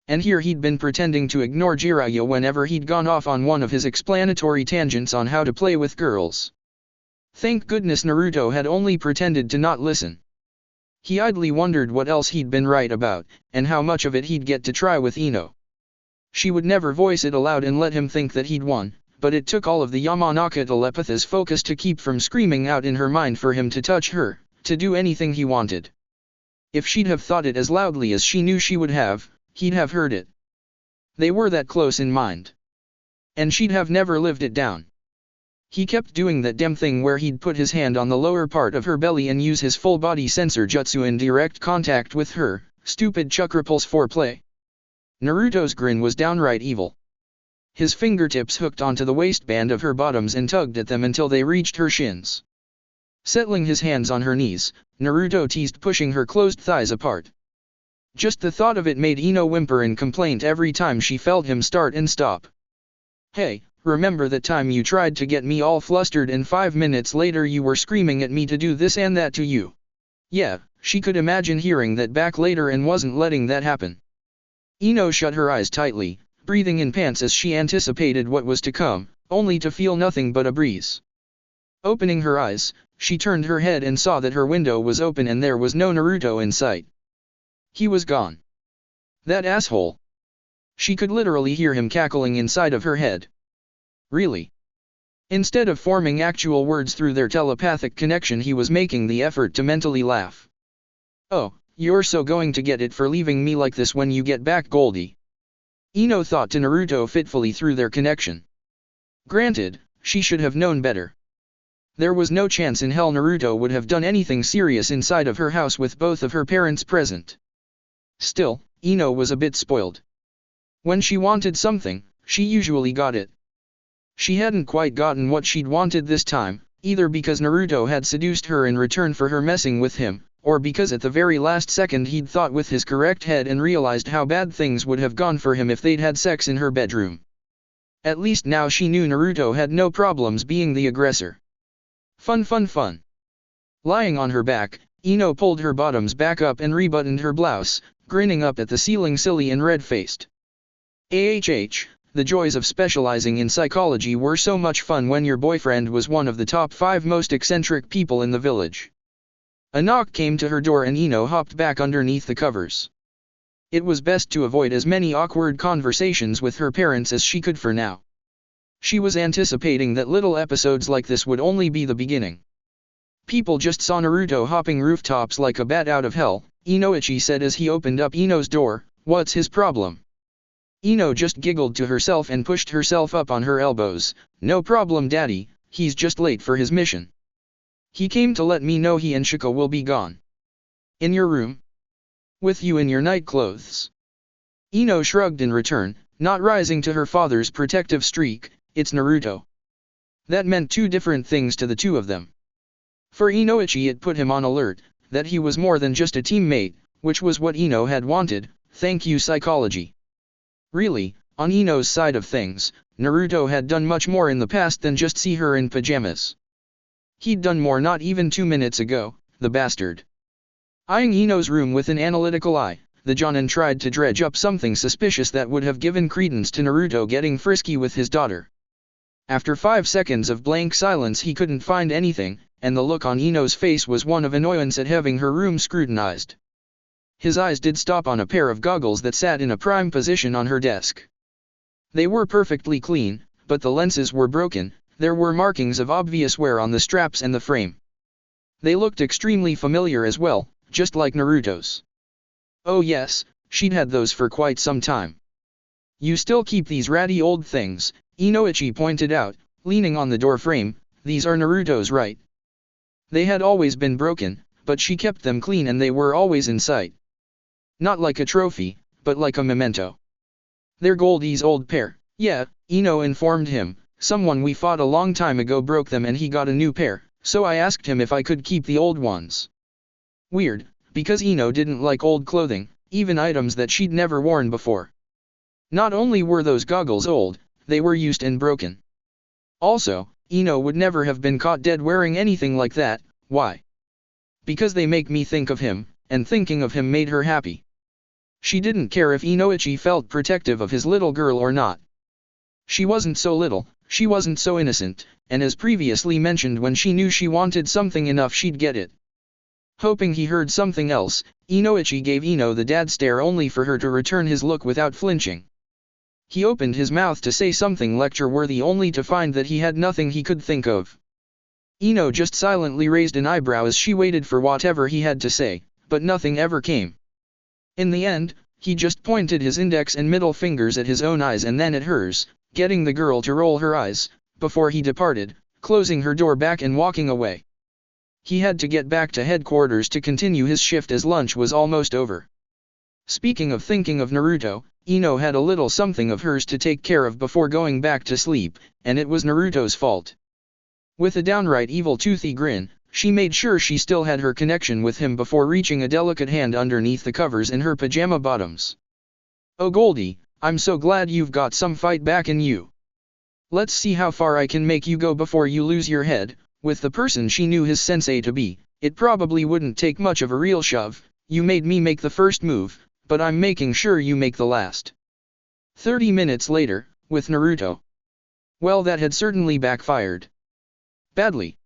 Speaker 1: And here he'd been pretending to ignore Jiraiya whenever he'd gone off on one of his explanatory tangents on how to play with girls. Thank goodness Naruto had only pretended to not listen. He idly wondered what else he'd been right about, and how much of it he'd get to try with Ino. She would never voice it aloud and let him think that he'd won, but it took all of the Yamanaka telepathy's focus to keep from screaming out in her mind for him to touch her, to do anything he wanted. If she'd have thought it as loudly as she knew she would have, he'd have heard it. They were that close in mind. And she'd have never lived it down. He kept doing that damn thing where he'd put his hand on the lower part of her belly and use his full body sensor jutsu in direct contact with her, stupid Chakrapulse foreplay. Naruto's grin was downright evil. His fingertips hooked onto the waistband of her bottoms and tugged at them until they reached her shins. Settling his hands on her knees, Naruto teased, pushing her closed thighs apart. Just the thought of it made Ino whimper in complaint every time she felt him start and stop. Hey, remember that time you tried to get me all flustered and 5 minutes later you were screaming at me to do this and that to you? Yeah, she could imagine hearing that back later and wasn't letting that happen. Ino shut her eyes tightly, breathing in pants as she anticipated what was to come, only to feel nothing but a breeze. Opening her eyes, she turned her head and saw that her window was open and there was no Naruto in sight. He was gone. That asshole. She could literally hear him cackling inside of her head. Really? Instead of forming actual words through their telepathic connection, he was making the effort to mentally laugh. Oh, you're so going to get it for leaving me like this when you get back, Goldie. Ino thought to Naruto fitfully through their connection. Granted, she should have known better. There was no chance in hell Naruto would have done anything serious inside of her house with both of her parents present. Still, Ino was a bit spoiled. When she wanted something, she usually got it. She hadn't quite gotten what she'd wanted this time, either because Naruto had seduced her in return for her messing with him, or because at the very last second he'd thought with his correct head and realized how bad things would have gone for him if they'd had sex in her bedroom. At least now she knew Naruto had no problems being the aggressor. Fun fun fun. Lying on her back, Ino pulled her bottoms back up and rebuttoned her blouse, grinning up at the ceiling silly and red-faced. The joys of specializing in psychology were so much fun when your boyfriend was one of the top 5 most eccentric people in the village. A knock came to her door and Ino hopped back underneath the covers. It was best to avoid as many awkward conversations with her parents as she could for now. She was anticipating that little episodes like this would only be the beginning. People just saw Naruto hopping rooftops like a bat out of hell, Inoichi said as he opened up Ino's door. What's his problem? Ino just giggled to herself and pushed herself up on her elbows. No problem, Daddy, he's just late for his mission. He came to let me know he and Shika will be gone. In your room? With you in your night clothes. Ino shrugged in return, not rising to her father's protective streak. It's Naruto. That meant 2 different things to the two of them. For Inoichi it put him on alert, that he was more than just a teammate, which was what Ino had wanted. Thank you, psychology. Really, on Ino's side of things, Naruto had done much more in the past than just see her in pajamas. He'd done more not even 2 minutes ago, the bastard. Eyeing Ino's room with an analytical eye, the Jonin tried to dredge up something suspicious that would have given credence to Naruto getting frisky with his daughter. After 5 seconds of blank silence he couldn't find anything, and the look on Ino's face was one of annoyance at having her room scrutinized. His eyes did stop on a pair of goggles that sat in a prime position on her desk. They were perfectly clean, but the lenses were broken. There were markings of obvious wear on the straps and the frame. They looked extremely familiar as well, just like Naruto's. Oh yes, she'd had those for quite some time. You still keep these ratty old things, Inoichi pointed out, leaning on the door frame. These are Naruto's, right? They had always been broken, but she kept them clean and they were always in sight. Not like a trophy, but like a memento. They're Goldie's old pair. Yeah, Ino informed him. Someone we fought a long time ago broke them and he got a new pair, so I asked him if I could keep the old ones. Weird, because Ino didn't like old clothing, even items that she'd never worn before. Not only were those goggles old, they were used and broken. Also, Ino would never have been caught dead wearing anything like that. Why? Because they make me think of him, and thinking of him made her happy. She didn't care if Inoichi felt protective of his little girl or not. She wasn't so little, she wasn't so innocent, and as previously mentioned, when she knew she wanted something enough she'd get it. Hoping he heard something else, Inoichi gave Ino the dad stare only for her to return his look without flinching. He opened his mouth to say something lecture-worthy only to find that he had nothing he could think of. Ino just silently raised an eyebrow as she waited for whatever he had to say, but nothing ever came. In the end, he just pointed his index and middle fingers at his own eyes and then at hers, getting the girl to roll her eyes, before he departed, closing her door back and walking away. He had to get back to headquarters to continue his shift as lunch was almost over. Speaking of thinking of Naruto, Ino had a little something of hers to take care of before going back to sleep, and it was Naruto's fault. With a downright evil toothy grin, she made sure she still had her connection with him before reaching a delicate hand underneath the covers in her pajama bottoms. "Oh Goldie, I'm so glad you've got some fight back in you. Let's see how far I can make you go before you lose your head." With the person she knew his sensei to be, it probably wouldn't take much of a real shove. "You made me make the first move, but I'm making sure you make the last." 30 minutes later, with Naruto. Well, that had certainly backfired. Badly.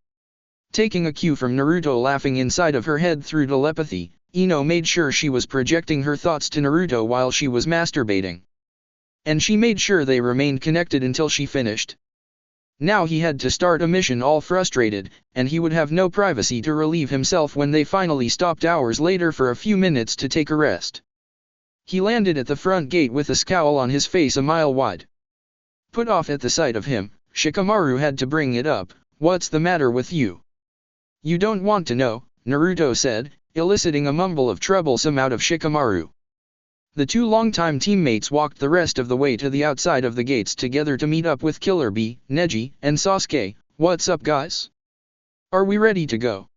Speaker 1: Taking a cue from Naruto laughing inside of her head through telepathy, Ino made sure she was projecting her thoughts to Naruto while she was masturbating. And she made sure they remained connected until she finished. Now he had to start a mission all frustrated, and he would have no privacy to relieve himself when they finally stopped hours later for a few minutes to take a rest. He landed at the front gate with a scowl on his face a mile wide. Put off at the sight of him, Shikamaru had to bring it up. "What's the matter with you?" "You don't want to know," Naruto said, eliciting a mumble of troublesome out of Shikamaru. The two longtime teammates walked the rest of the way to the outside of the gates together to meet up with Killer Bee, Neji, and Sasuke. "What's up, guys? Are we ready to go?"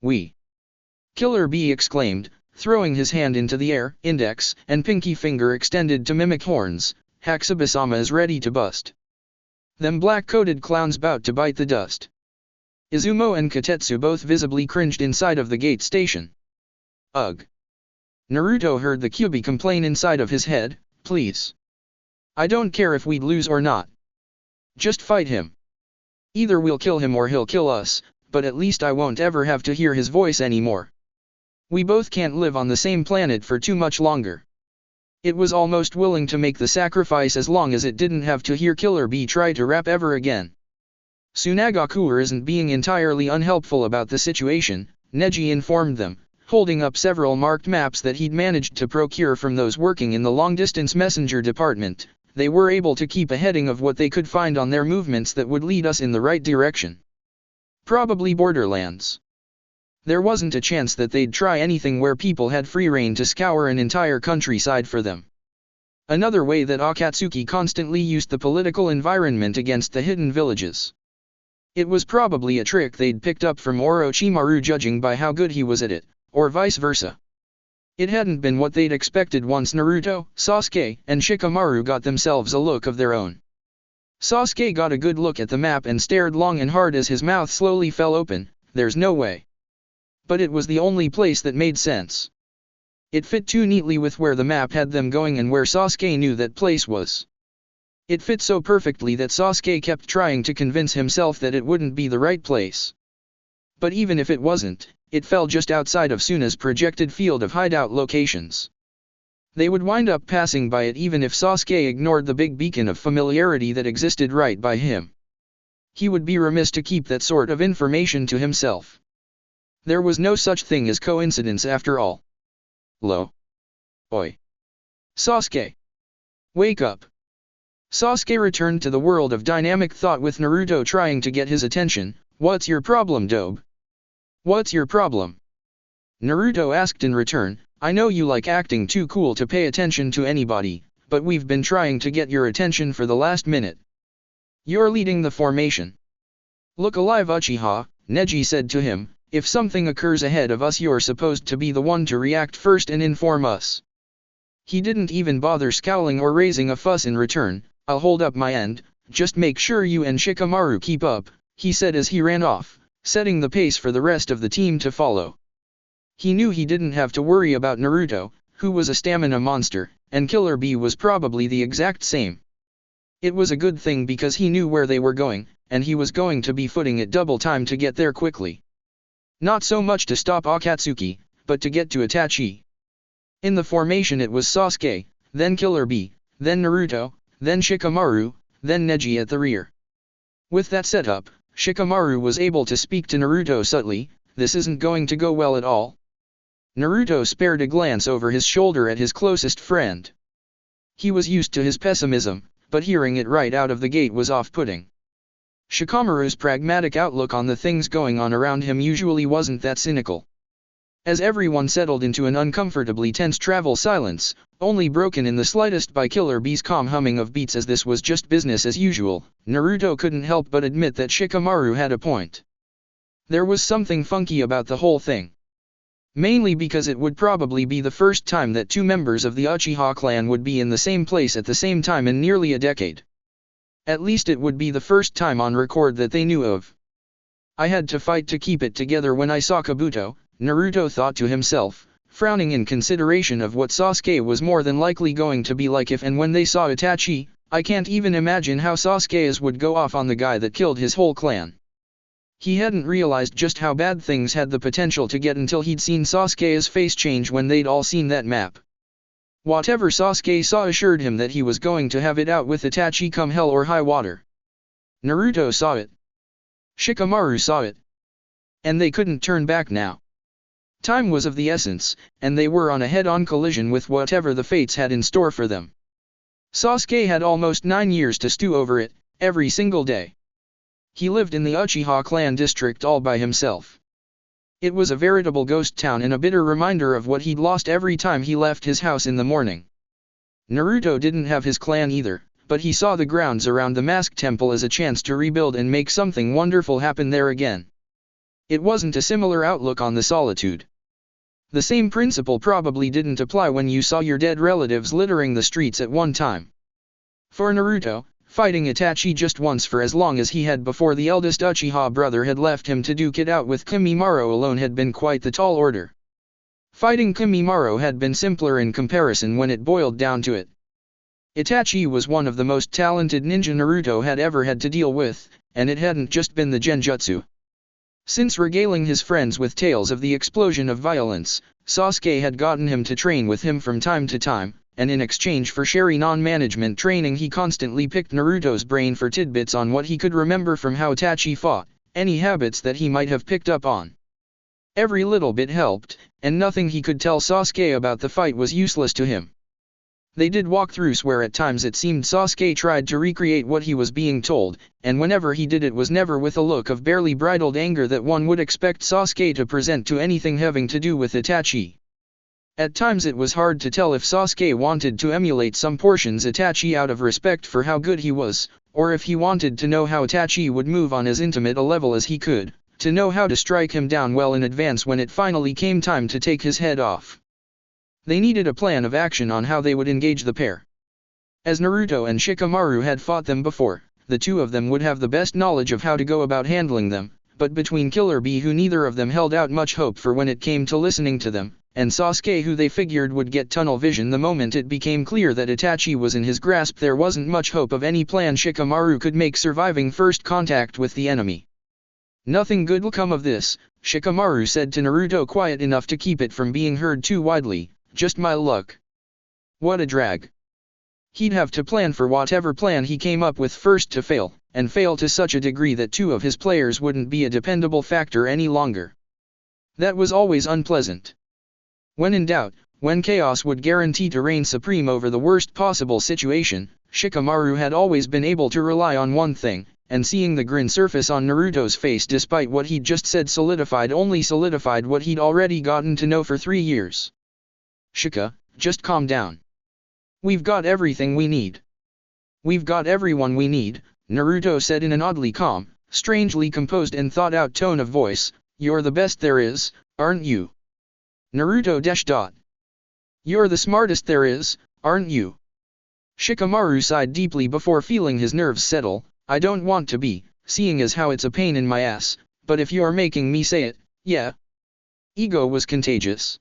Speaker 1: "We!" Killer Bee exclaimed, throwing his hand into the air, index and pinky finger extended to mimic horns. "Hakusabasama is ready to bust. Them black-coated clowns bout to bite the dust." Izumo and Katetsu both visibly cringed inside of the gate station. "Ugh." Naruto heard the Kyuubi complain inside of his head, "Please. I don't care if we'd lose or not. Just fight him. Either we'll kill him or he'll kill us, but at least I won't ever have to hear his voice anymore. We both can't live on the same planet for too much longer." It was almost willing to make the sacrifice as long as it didn't have to hear Killer Bee try to rap ever again. Tsunagaku isn't being entirely unhelpful about the situation, Neji informed them, holding up several marked maps that he'd managed to procure from those working in the long-distance messenger department. They were able to keep a heading of what they could find on their movements that would lead us in the right direction. Probably Borderlands. There wasn't a chance that they'd try anything where people had free reign to scour an entire countryside for them. Another way that Akatsuki constantly used the political environment against the hidden villages. It was probably a trick they'd picked up from Orochimaru, judging by how good he was at it, or vice versa. It hadn't been what they'd expected once Naruto, Sasuke, and Shikamaru got themselves a look of their own. Sasuke got a good look at the map and stared long and hard as his mouth slowly fell open. There's no way. But it was the only place that made sense. It fit too neatly with where the map had them going and where Sasuke knew that place was. It fit so perfectly that Sasuke kept trying to convince himself that it wouldn't be the right place. But even if it wasn't, it fell just outside of Suna's projected field of hideout locations. They would wind up passing by it even if Sasuke ignored the big beacon of familiarity that existed right by him. He would be remiss to keep that sort of information to himself. There was no such thing as coincidence after all. Lo. Oi. Sasuke. Wake up. Sasuke returned to the world of dynamic thought with Naruto trying to get his attention. "What's your problem, Dobe? What's your problem?" Naruto asked in return. "I know you like acting too cool to pay attention to anybody, but we've been trying to get your attention for the last minute. You're leading the formation. Look alive, Uchiha," Neji said to him. "If something occurs ahead of us, you're supposed to be the one to react first and inform us." He didn't even bother scowling or raising a fuss in return. "I'll hold up my end, just make sure you and Shikamaru keep up," he said as he ran off, setting the pace for the rest of the team to follow. He knew he didn't have to worry about Naruto, who was a stamina monster, and Killer Bee was probably the exact same. It was a good thing because he knew where they were going, and he was going to be footing it double time to get there quickly. Not so much to stop Akatsuki, but to get to Itachi. In the formation it was Sasuke, then Killer Bee, then Naruto, then Shikamaru, then Neji at the rear. With that setup, Shikamaru was able to speak to Naruto subtly, "This isn't going to go well at all." Naruto spared a glance over his shoulder at his closest friend. He was used to his pessimism, but hearing it right out of the gate was off-putting. Shikamaru's pragmatic outlook on the things going on around him usually wasn't that cynical. As everyone settled into an uncomfortably tense travel silence, only broken in the slightest by Killer Bee's calm humming of beats as this was just business as usual, Naruto couldn't help but admit that Shikamaru had a point. There was something funky about the whole thing. Mainly because it would probably be the first time that two members of the Uchiha clan would be in the same place at the same time in nearly a decade. At least it would be the first time on record that they knew of. "I had to fight to keep it together when I saw Kabuto," Naruto thought to himself, frowning in consideration of what Sasuke was more than likely going to be like if and when they saw Itachi. "I can't even imagine how Sasuke's would go off on the guy that killed his whole clan." He hadn't realized just how bad things had the potential to get until he'd seen Sasuke's face change when they'd all seen that map. Whatever Sasuke saw assured him that he was going to have it out with Itachi come hell or high water. Naruto saw it. Shikamaru saw it. And they couldn't turn back now. Time was of the essence, and they were on a head-on collision with whatever the fates had in store for them. Sasuke had almost 9 years to stew over it, every single day. He lived in the Uchiha clan district all by himself. It was a veritable ghost town and a bitter reminder of what he'd lost every time he left his house in the morning. Naruto didn't have his clan either, but he saw the grounds around the Mask Temple as a chance to rebuild and make something wonderful happen there again. It wasn't a similar outlook on the solitude. The same principle probably didn't apply when you saw your dead relatives littering the streets at one time. For Naruto, fighting Itachi just once for as long as he had before the eldest Uchiha brother had left him to duke it out with Kimimaro alone had been quite the tall order. Fighting Kimimaro had been simpler in comparison when it boiled down to it. Itachi was one of the most talented ninja Naruto had ever had to deal with, and it hadn't just been the genjutsu. Since regaling his friends with tales of the explosion of violence, Sasuke had gotten him to train with him from time to time, and in exchange for Sharingan management training he constantly picked Naruto's brain for tidbits on what he could remember from how Itachi fought, any habits that he might have picked up on. Every little bit helped, and nothing he could tell Sasuke about the fight was useless to him. They did walkthroughs where at times it seemed Sasuke tried to recreate what he was being told, and whenever he did it was never with a look of barely bridled anger that one would expect Sasuke to present to anything having to do with Itachi. At times it was hard to tell if Sasuke wanted to emulate some portions Itachi out of respect for how good he was, or if he wanted to know how Itachi would move on as intimate a level as he could, to know how to strike him down well in advance when it finally came time to take his head off. They needed a plan of action on how they would engage the pair. As Naruto and Shikamaru had fought them before, the two of them would have the best knowledge of how to go about handling them, but between Killer Bee, who neither of them held out much hope for when it came to listening to them, and Sasuke, who they figured would get tunnel vision the moment it became clear that Itachi was in his grasp, there wasn't much hope of any plan Shikamaru could make surviving first contact with the enemy. "Nothing good will come of this," Shikamaru said to Naruto, quiet enough to keep it from being heard too widely. "Just my luck." What a drag. He'd have to plan for whatever plan he came up with first to fail, and fail to such a degree that two of his players wouldn't be a dependable factor any longer. That was always unpleasant. When in doubt, when chaos would guarantee to reign supreme over the worst possible situation, Shikamaru had always been able to rely on one thing, and seeing the grin surface on Naruto's face despite what he'd just said only solidified what he'd already gotten to know for 3 years. "Shika, just calm down. We've got everything we need. We've got everyone we need," Naruto said in an oddly calm, strangely composed and thought-out tone of voice. "You're the best there is, aren't you?" Naruto .. "You're the smartest there is, aren't you?" Shikamaru sighed deeply before feeling his nerves settle. "I don't want to be, seeing as how it's a pain in my ass, but if you're making me say it, yeah." Ego was contagious.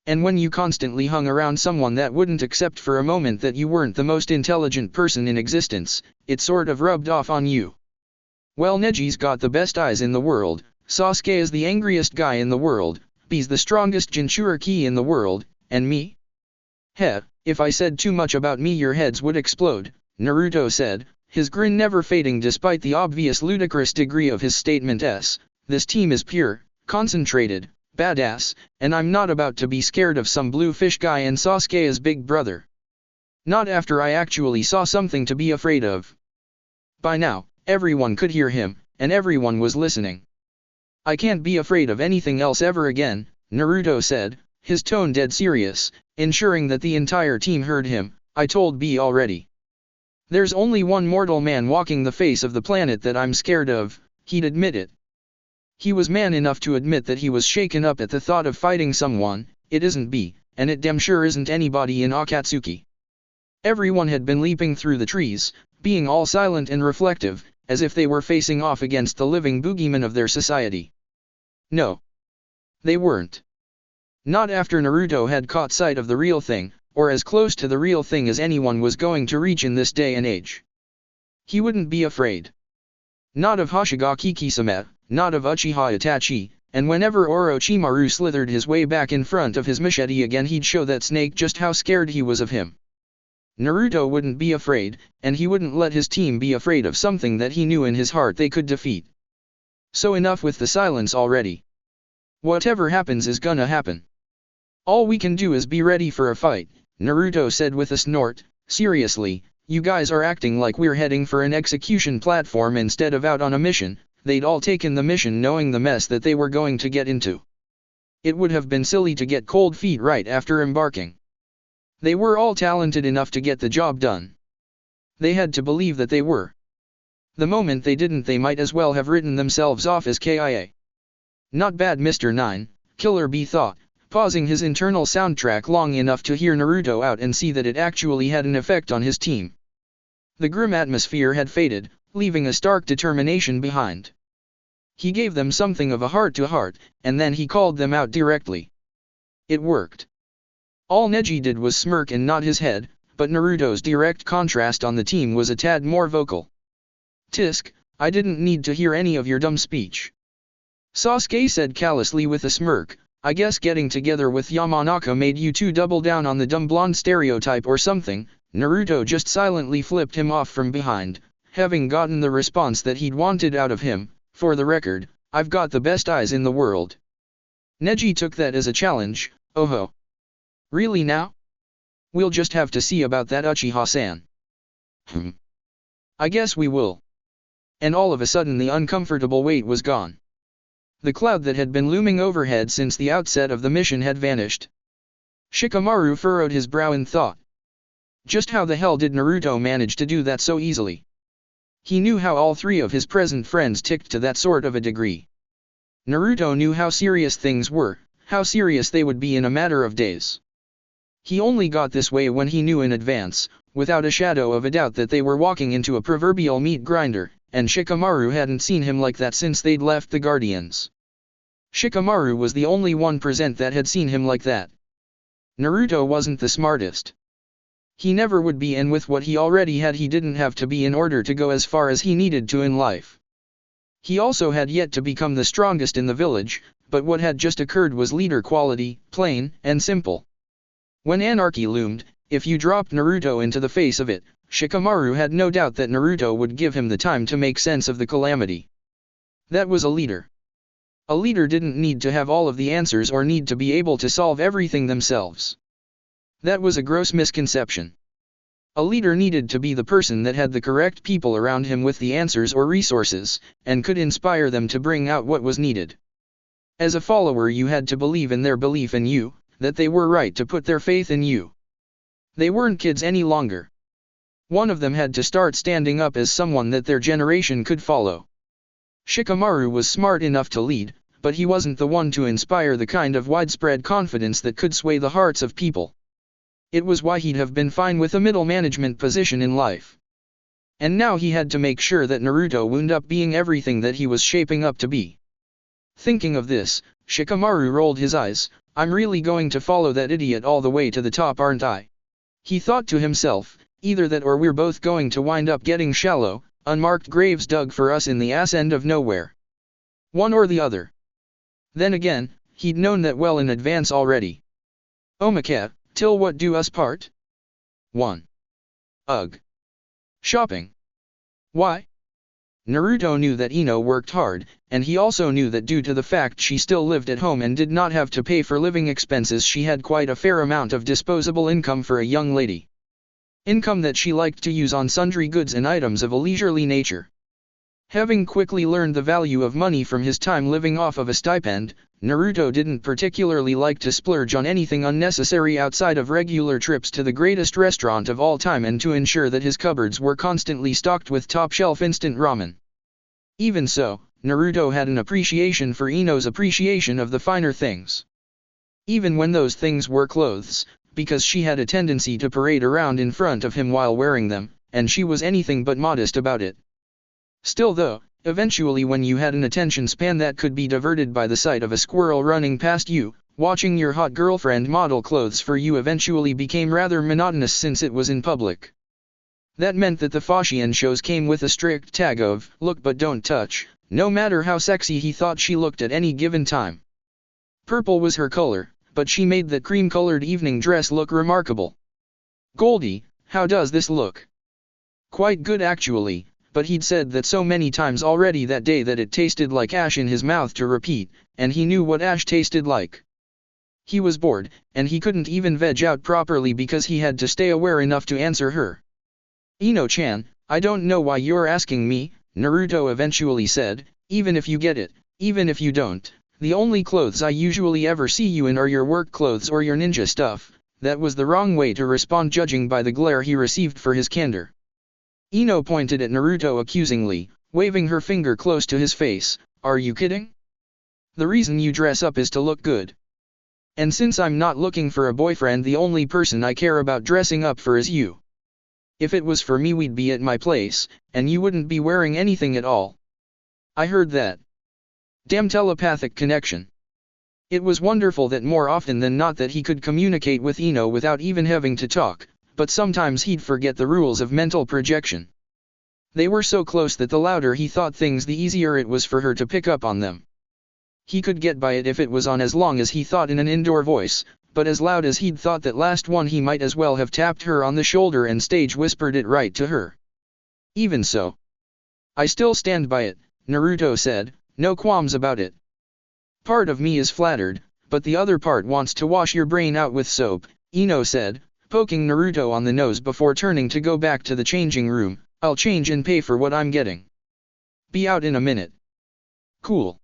Speaker 1: And when you constantly hung around someone that wouldn't accept for a moment that you weren't the most intelligent person in existence, it sort of rubbed off on you. "Well, Neji's got the best eyes in the world," Sasuke is the angriest guy in the world, B's the strongest Jinchuriki in the world, and me? Heh, if I said too much about me your heads would explode, Naruto said, his grin never fading despite the obvious ludicrous degree of his statement. This team is pure, concentrated, badass, and I'm not about to be scared of some blue fish guy and Sasuke as big brother. Not after I actually saw something to be afraid of. By now, everyone could hear him, and everyone was listening. I can't be afraid of anything else ever again, Naruto said, his tone dead serious, ensuring that the entire team heard him. I told B already. There's only one mortal man walking the face of the planet that I'm scared of, he'd admit it. He was man enough to admit that he was shaken up at the thought of fighting someone. It isn't B, and it damn sure isn't anybody in Akatsuki. Everyone had been leaping through the trees, being all silent and reflective, as if they were facing off against the living boogeyman of their society. No. They weren't. Not after Naruto had caught sight of the real thing, or as close to the real thing as anyone was going to reach in this day and age. He wouldn't be afraid. Not of Hoshigaki Kisame, not of Uchiha Itachi, and whenever Orochimaru slithered his way back in front of his machete again he'd show that snake just how scared he was of him. Naruto wouldn't be afraid, and he wouldn't let his team be afraid of something that he knew in his heart they could defeat. So enough with the silence already. Whatever happens is gonna happen. All we can do is be ready for a fight, Naruto said with a snort. Seriously, you guys are acting like we're heading for an execution platform instead of out on a mission. They'd all taken the mission knowing the mess that they were going to get into. It would have been silly to get cold feet right after embarking. They were all talented enough to get the job done. They had to believe that they were. The moment they didn't they might as well have written themselves off as KIA. Not bad Mr. 9, Killer B thought, pausing his internal soundtrack long enough to hear Naruto out and see that it actually had an effect on his team. The grim atmosphere had faded, leaving a stark determination behind. He gave them something of a heart-to-heart, and then he called them out directly. It worked. All Neji did was smirk and nod his head, but Naruto's direct contrast on the team was a tad more vocal. Tisk, I didn't need to hear any of your dumb speech. Sasuke said callously with a smirk, I guess getting together with Yamanaka made you two double down on the dumb blonde stereotype or something. Naruto just silently flipped him off from behind, having gotten the response that he'd wanted out of him. For the record, I've got the best eyes in the world. Neji took that as a challenge. Oh ho. Really now? We'll just have to see about that Uchiha-san. I guess we will. And all of a sudden the uncomfortable weight was gone. The cloud that had been looming overhead since the outset of the mission had vanished. Shikamaru furrowed his brow in thought. Just how the hell did Naruto manage to do that so easily? He knew how all three of his present friends ticked to that sort of a degree. Naruto knew how serious things were, how serious they would be in a matter of days. He only got this way when he knew in advance, without a shadow of a doubt that they were walking into a proverbial meat grinder, and Shikamaru hadn't seen him like that since they'd left the Guardians. Shikamaru was the only one present that had seen him like that. Naruto wasn't the smartest. He never would be, and with what he already had he didn't have to be in order to go as far as he needed to in life. He also had yet to become the strongest in the village, but what had just occurred was leader quality, plain and simple. When anarchy loomed, if you dropped Naruto into the face of it, Shikamaru had no doubt that Naruto would give him the time to make sense of the calamity. That was a leader. A leader didn't need to have all of the answers or need to be able to solve everything themselves. That was a gross misconception. A leader needed to be the person that had the correct people around him with the answers or resources, and could inspire them to bring out what was needed. As a follower you had to believe in their belief in you, that they were right to put their faith in you. They weren't kids any longer. One of them had to start standing up as someone that their generation could follow. Shikamaru was smart enough to lead, but he wasn't the one to inspire the kind of widespread confidence that could sway the hearts of people. It was why he'd have been fine with a middle management position in life. And now he had to make sure that Naruto wound up being everything that he was shaping up to be. Thinking of this, Shikamaru rolled his eyes. I'm really going to follow that idiot all the way to the top, aren't I? He thought to himself, either that or we're both going to wind up getting shallow, unmarked graves dug for us in the ass end of nowhere. One or the other. Then again, he'd known that well in advance already. Omaka, till what do us part? 1. Ugh. Shopping. Why? Naruto knew that Ino worked hard, and he also knew that due to the fact she still lived at home and did not have to pay for living expenses, she had quite a fair amount of disposable income for a young lady. Income that she liked to use on sundry goods and items of a leisurely nature. Having quickly learned the value of money from his time living off of a stipend, Naruto didn't particularly like to splurge on anything unnecessary outside of regular trips to the greatest restaurant of all time and to ensure that his cupboards were constantly stocked with top-shelf instant ramen. Even so, Naruto had an appreciation for Ino's appreciation of the finer things. Even when those things were clothes, because she had a tendency to parade around in front of him while wearing them, and she was anything but modest about it. Still though, eventually when you had an attention span that could be diverted by the sight of a squirrel running past you, watching your hot girlfriend model clothes for you eventually became rather monotonous since it was in public. That meant that the fashion shows came with a strict tag of, look but don't touch, no matter how sexy he thought she looked at any given time. Purple was her color, but she made that cream-colored evening dress look remarkable. Goldie, how does this look? Quite good actually. But he'd said that so many times already that day that it tasted like ash in his mouth to repeat, and he knew what ash tasted like. He was bored, and he couldn't even veg out properly because he had to stay aware enough to answer her. Ino-chan, I don't know why you're asking me, Naruto eventually said, even if you get it, even if you don't, the only clothes I usually ever see you in are your work clothes or your ninja stuff. That was the wrong way to respond judging by the glare he received for his candor. Ino pointed at Naruto accusingly, waving her finger close to his face. Are you kidding? The reason you dress up is to look good. And since I'm not looking for a boyfriend, the only person I care about dressing up for is you. If it was for me, we'd be at my place, and you wouldn't be wearing anything at all. I heard that. Damn telepathic connection. It was wonderful that more often than not that he could communicate with Ino without even having to talk. But sometimes he'd forget the rules of mental projection. They were so close that the louder he thought things, the easier it was for her to pick up on them. He could get by it if it was on as long as he thought in an indoor voice, but as loud as he'd thought that last one, he might as well have tapped her on the shoulder and stage whispered it right to her. Even so. I still stand by it, Naruto said, no qualms about it. Part of me is flattered, but the other part wants to wash your brain out with soap, Ino said, poking Naruto on the nose before turning to go back to the changing room. I'll change and pay for what I'm getting. Be out in a minute. Cool.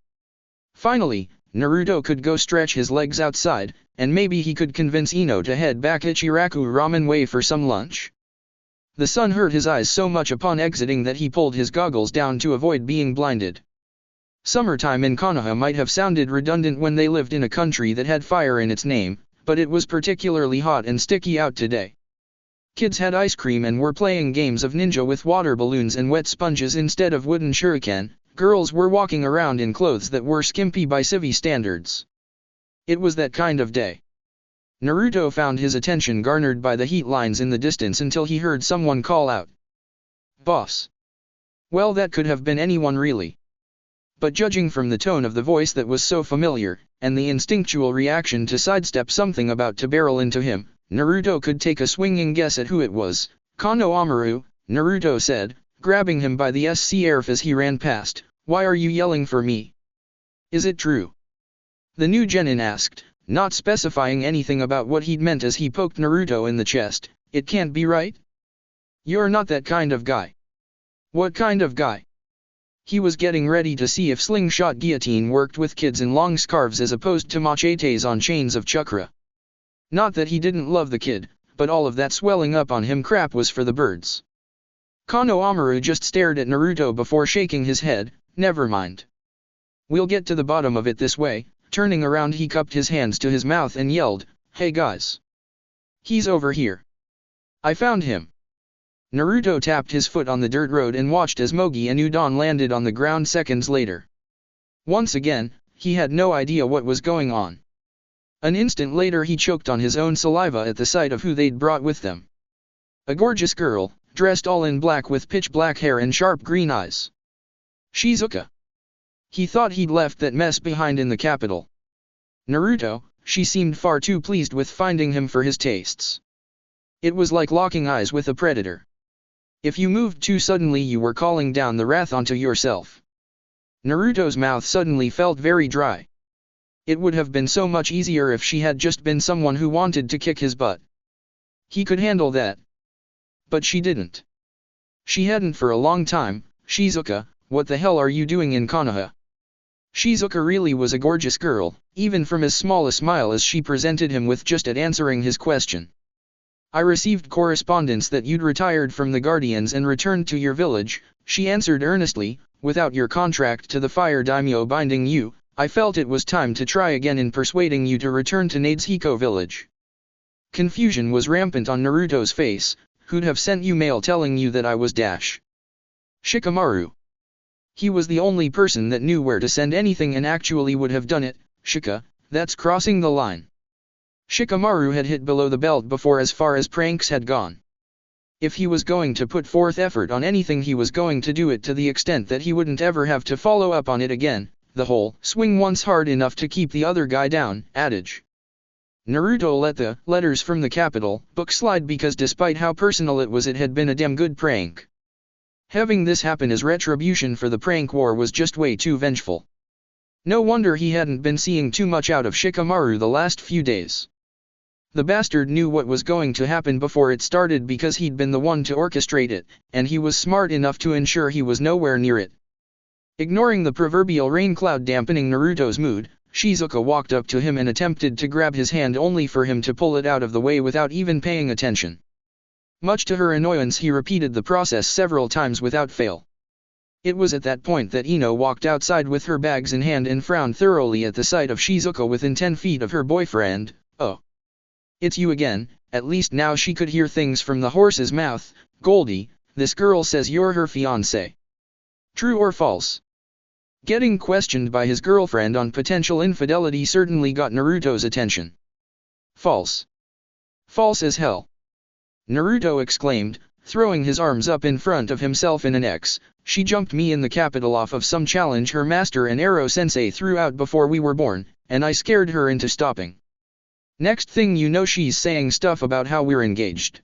Speaker 1: Finally, Naruto could go stretch his legs outside, and maybe he could convince Ino to head back Ichiraku Ramen Way for some lunch. The sun hurt his eyes so much upon exiting that he pulled his goggles down to avoid being blinded. Summertime in Konoha might have sounded redundant when they lived in a country that had fire in its name, but it was particularly hot and sticky out today. Kids had ice cream and were playing games of ninja with water balloons and wet sponges instead of wooden shuriken. Girls were walking around in clothes that were skimpy by civvy standards. It was that kind of day. Naruto found his attention garnered by the heat lines in the distance until he heard someone call out. Boss. Well, that could have been anyone really. But judging from the tone of the voice that was so familiar, and the instinctual reaction to sidestep something about to barrel into him, Naruto could take a swinging guess at who it was. Kano Amaru, Naruto said, grabbing him by the scarf as he ran past. Why are you yelling for me? Is it true? The new genin asked, not specifying anything about what he'd meant as he poked Naruto in the chest. It can't be right? You're not that kind of guy. What kind of guy? He was getting ready to see if slingshot guillotine worked with kids in long scarves as opposed to machetes on chains of chakra. Not that he didn't love the kid, but all of that swelling up on him crap was for the birds. Kano Amaru just stared at Naruto before shaking his head. Never mind. We'll get to the bottom of it this way. Turning around, he cupped his hands to his mouth and yelled, Hey guys. He's over here. I found him. Naruto tapped his foot on the dirt road and watched as Mogi and Udon landed on the ground seconds later. Once again, he had no idea what was going on. An instant later he choked on his own saliva at the sight of who they'd brought with them. A gorgeous girl, dressed all in black with pitch black hair and sharp green eyes. Shizuka. He thought he'd left that mess behind in the capital. Naruto, she seemed far too pleased with finding him for his tastes. It was like locking eyes with a predator. If you moved too suddenly you were calling down the wrath onto yourself. Naruto's mouth suddenly felt very dry. It would have been so much easier if she had just been someone who wanted to kick his butt. He could handle that. But she didn't. She hadn't for a long time. Shizuka, what the hell are you doing in Konoha? Shizuka really was a gorgeous girl, even from as small a smile as she presented him with just at answering his question. I received correspondence that you'd retired from the Guardians and returned to your village, she answered earnestly. Without your contract to the Fire Daimyo binding you, I felt it was time to try again in persuading you to return to Nadeshiko village. Confusion was rampant on Naruto's face. Who'd have sent you mail telling you that I was Shikamaru. He was the only person that knew where to send anything and actually would have done it. Shika, that's crossing the line. Shikamaru had hit below the belt before as far as pranks had gone. If he was going to put forth effort on anything he was going to do it to the extent that he wouldn't ever have to follow up on it again, the whole swing once hard enough to keep the other guy down adage. Naruto let the letters from the capital book slide because despite how personal it had been a damn good prank. Having this happen as retribution for the prank war was just way too vengeful. No wonder he hadn't been seeing too much out of Shikamaru the last few days. The bastard knew what was going to happen before it started because he'd been the one to orchestrate it, and he was smart enough to ensure he was nowhere near it. Ignoring the proverbial rain cloud dampening Naruto's mood, Shizuka walked up to him and attempted to grab his hand only for him to pull it out of the way without even paying attention. Much to her annoyance he repeated the process several times without fail. It was at that point that Ino walked outside with her bags in hand and frowned thoroughly at the sight of Shizuka within 10 feet of her boyfriend. Oh. It's you again. At least now she could hear things from the horse's mouth. Goldie, this girl says you're her fiancé. True or false? Getting questioned by his girlfriend on potential infidelity certainly got Naruto's attention. False. False as hell. Naruto exclaimed, throwing his arms up in front of himself in an X. She jumped me in the capital off of some challenge her master and Arrow sensei threw out before we were born, and I scared her into stopping. Next thing you know she's saying stuff about how we're engaged.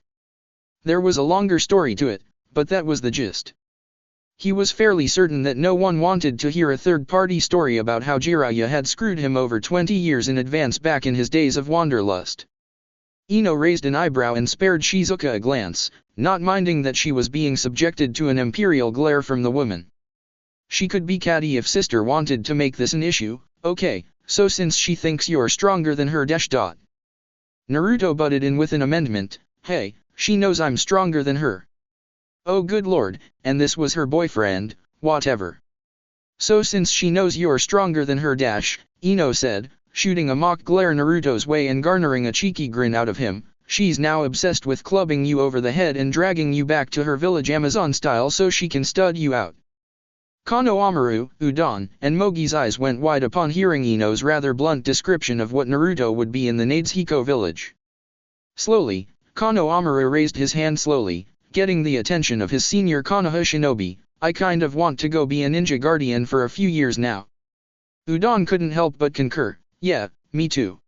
Speaker 1: There was a longer story to it, but that was the gist. He was fairly certain that no one wanted to hear a third-party story about how Jiraiya had screwed him over 20 years in advance back in his days of wanderlust. Ino raised an eyebrow and spared Shizuka a glance, not minding that she was being subjected to an imperial glare from the woman. She could be catty if sister wanted to make this an issue. Okay, so since she thinks you're stronger than her Naruto butted in with an amendment. Hey, she knows I'm stronger than her. Oh good lord, and this was her boyfriend, whatever. So since she knows you're stronger than her Ino said, shooting a mock glare Naruto's way and garnering a cheeky grin out of him, she's now obsessed with clubbing you over the head and dragging you back to her village Amazon style so she can stud you out. Konohamaru, Udon, and Mogi's eyes went wide upon hearing Ino's rather blunt description of what Naruto would be in the Nadeshiko village. Slowly, Konohamaru raised his hand slowly, getting the attention of his senior Konoha shinobi. I kind of want to go be a ninja guardian for a few years now. Udon couldn't help but concur. Yeah, me too.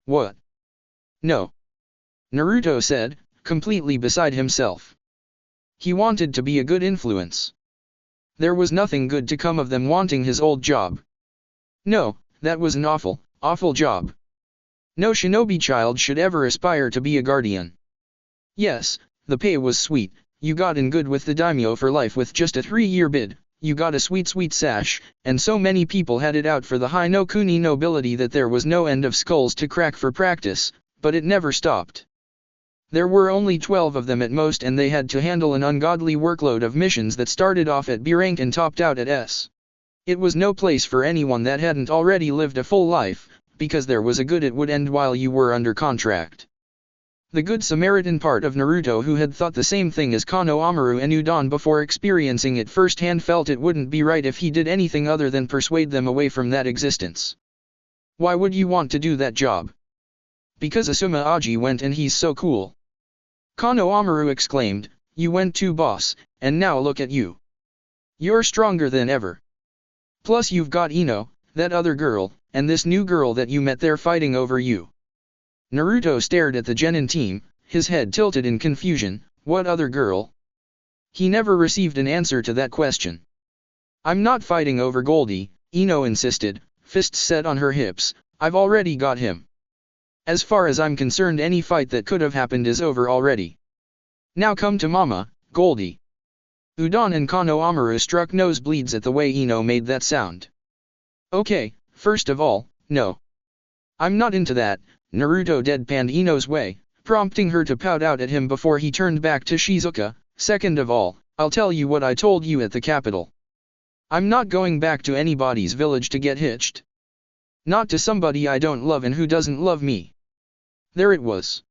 Speaker 1: What? No. Naruto said, completely beside himself. He wanted to be a good influence. There was nothing good to come of them wanting his old job. No, that was an awful, awful job. No shinobi child should ever aspire to be a guardian. Yes, the pay was sweet, you got in good with the daimyo for life with just a 3-year bid, you got a sweet sash, and so many people had it out for the High no Kuni nobility that there was no end of skulls to crack for practice, but it never stopped. There were only 12 of them at most and they had to handle an ungodly workload of missions that started off at B rank and topped out at S. It was no place for anyone that hadn't already lived a full life, because there was a good it would end while you were under contract. The good Samaritan part of Naruto who had thought the same thing as Konohamaru and Udon before experiencing it firsthand felt it wouldn't be right if he did anything other than persuade them away from that existence. Why would you want to do that job? Because Asuma Aji went and he's so cool. Konohamaru exclaimed, you went too boss, and now look at you. You're stronger than ever. Plus you've got Ino, that other girl, and this new girl that you met there fighting over you. Naruto stared at the genin team, his head tilted in confusion. What other girl? He never received an answer to that question. I'm not fighting over Goldie, Ino insisted, fists set on her hips. I've already got him. As far as I'm concerned, any fight that could have happened is over already. Now come to mama, Goldie. Udon and Kano Amaru struck nosebleeds at the way Ino made that sound. Okay, first of all, no. I'm not into that. Naruto deadpanned Ino's way, prompting her to pout out at him before he turned back to Shizuka. Second of all, I'll tell you what I told you at the capital. I'm not going back to anybody's village to get hitched. Not to somebody I don't love and who doesn't love me. There it was.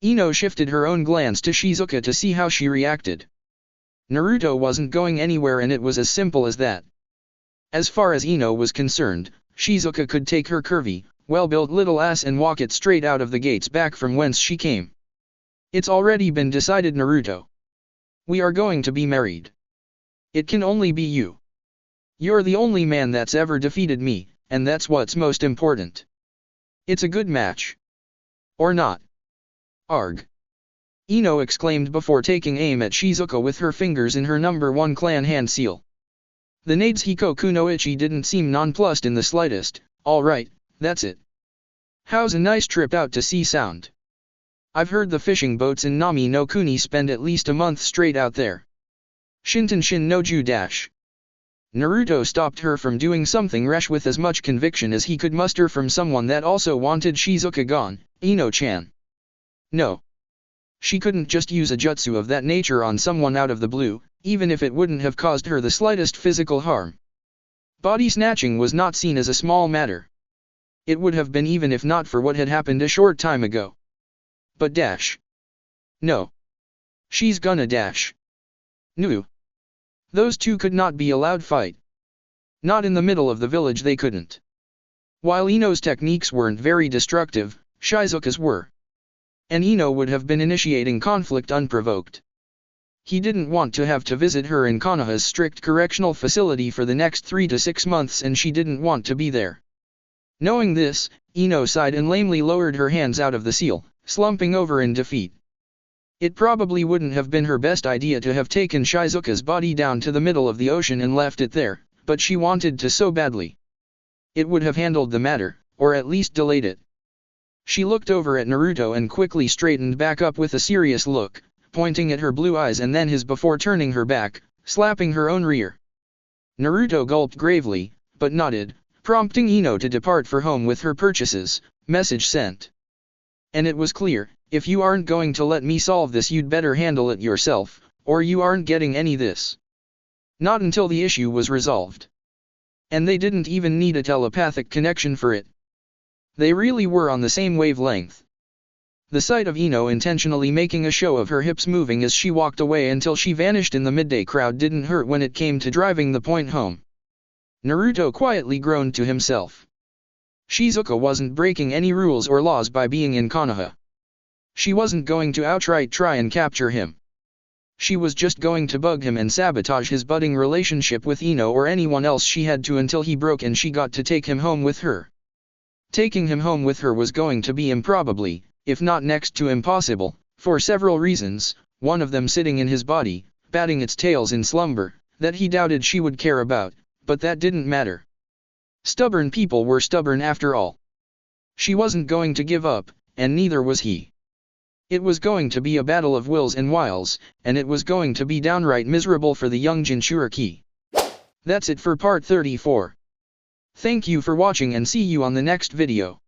Speaker 1: Ino shifted her own glance to Shizuka to see how she reacted. Naruto wasn't going anywhere and it was as simple as that. As far as Ino was concerned, Shizuka could take her curvy, well-built little ass and walk it straight out of the gates back from whence she came. It's already been decided, Naruto. We are going to be married. It can only be you. You're the only man that's ever defeated me, and that's what's most important. It's a good match. Or not. Arg. Ino exclaimed before taking aim at Shizuka with her fingers in her #1 clan hand seal. The Nades Hikoku no Ichi didn't seem nonplussed in the slightest. Alright, that's it. How's a nice trip out to sea sound? I've heard the fishing boats in Nami no Kuni spend at least a month straight out there. Shinten no Ju dash. Naruto stopped her from doing something rash with as much conviction as he could muster from someone that also wanted Shizuka gone. Ino-chan. No. She couldn't just use a jutsu of that nature on someone out of the blue, even if it wouldn't have caused her the slightest physical harm. Body snatching was not seen as a small matter. It would have been even if not for what had happened a short time ago. But dash. No. She's gonna dash. No. Those two could not be allowed fight. Not in the middle of the village they couldn't. While Ino's techniques weren't very destructive, Shizuka's were. And Ino would have been initiating conflict unprovoked. He didn't want to have to visit her in Konoha's strict correctional facility for the next 3 to 6 months and she didn't want to be there. Knowing this, Ino sighed and lamely lowered her hands out of the seal, slumping over in defeat. It probably wouldn't have been her best idea to have taken Shizuka's body down to the middle of the ocean and left it there, but she wanted to so badly. It would have handled the matter, or at least delayed it. She looked over at Naruto and quickly straightened back up with a serious look, pointing at her blue eyes and then his before turning her back, slapping her own rear. Naruto gulped gravely, but nodded, prompting Ino to depart for home with her purchases. Message sent. And it was clear, if you aren't going to let me solve this you'd better handle it yourself, or you aren't getting any this. Not until the issue was resolved. And they didn't even need a telepathic connection for it. They really were on the same wavelength. The sight of Ino intentionally making a show of her hips moving as she walked away until she vanished in the midday crowd didn't hurt when it came to driving the point home. Naruto quietly groaned to himself. Shizuka wasn't breaking any rules or laws by being in Konoha. She wasn't going to outright try and capture him. She was just going to bug him and sabotage his budding relationship with Ino or anyone else she had to until he broke and she got to take him home with her. Taking him home with her was going to be improbably, if not next to impossible, for several reasons, one of them sitting in his body, batting its tails in slumber, that he doubted she would care about, but that didn't matter. Stubborn people were stubborn after all. She wasn't going to give up, and neither was he. It was going to be a battle of wills and wiles, and it was going to be downright miserable for the young Jinchuriki. That's it for part 34. Thank you for watching and see you on the next video.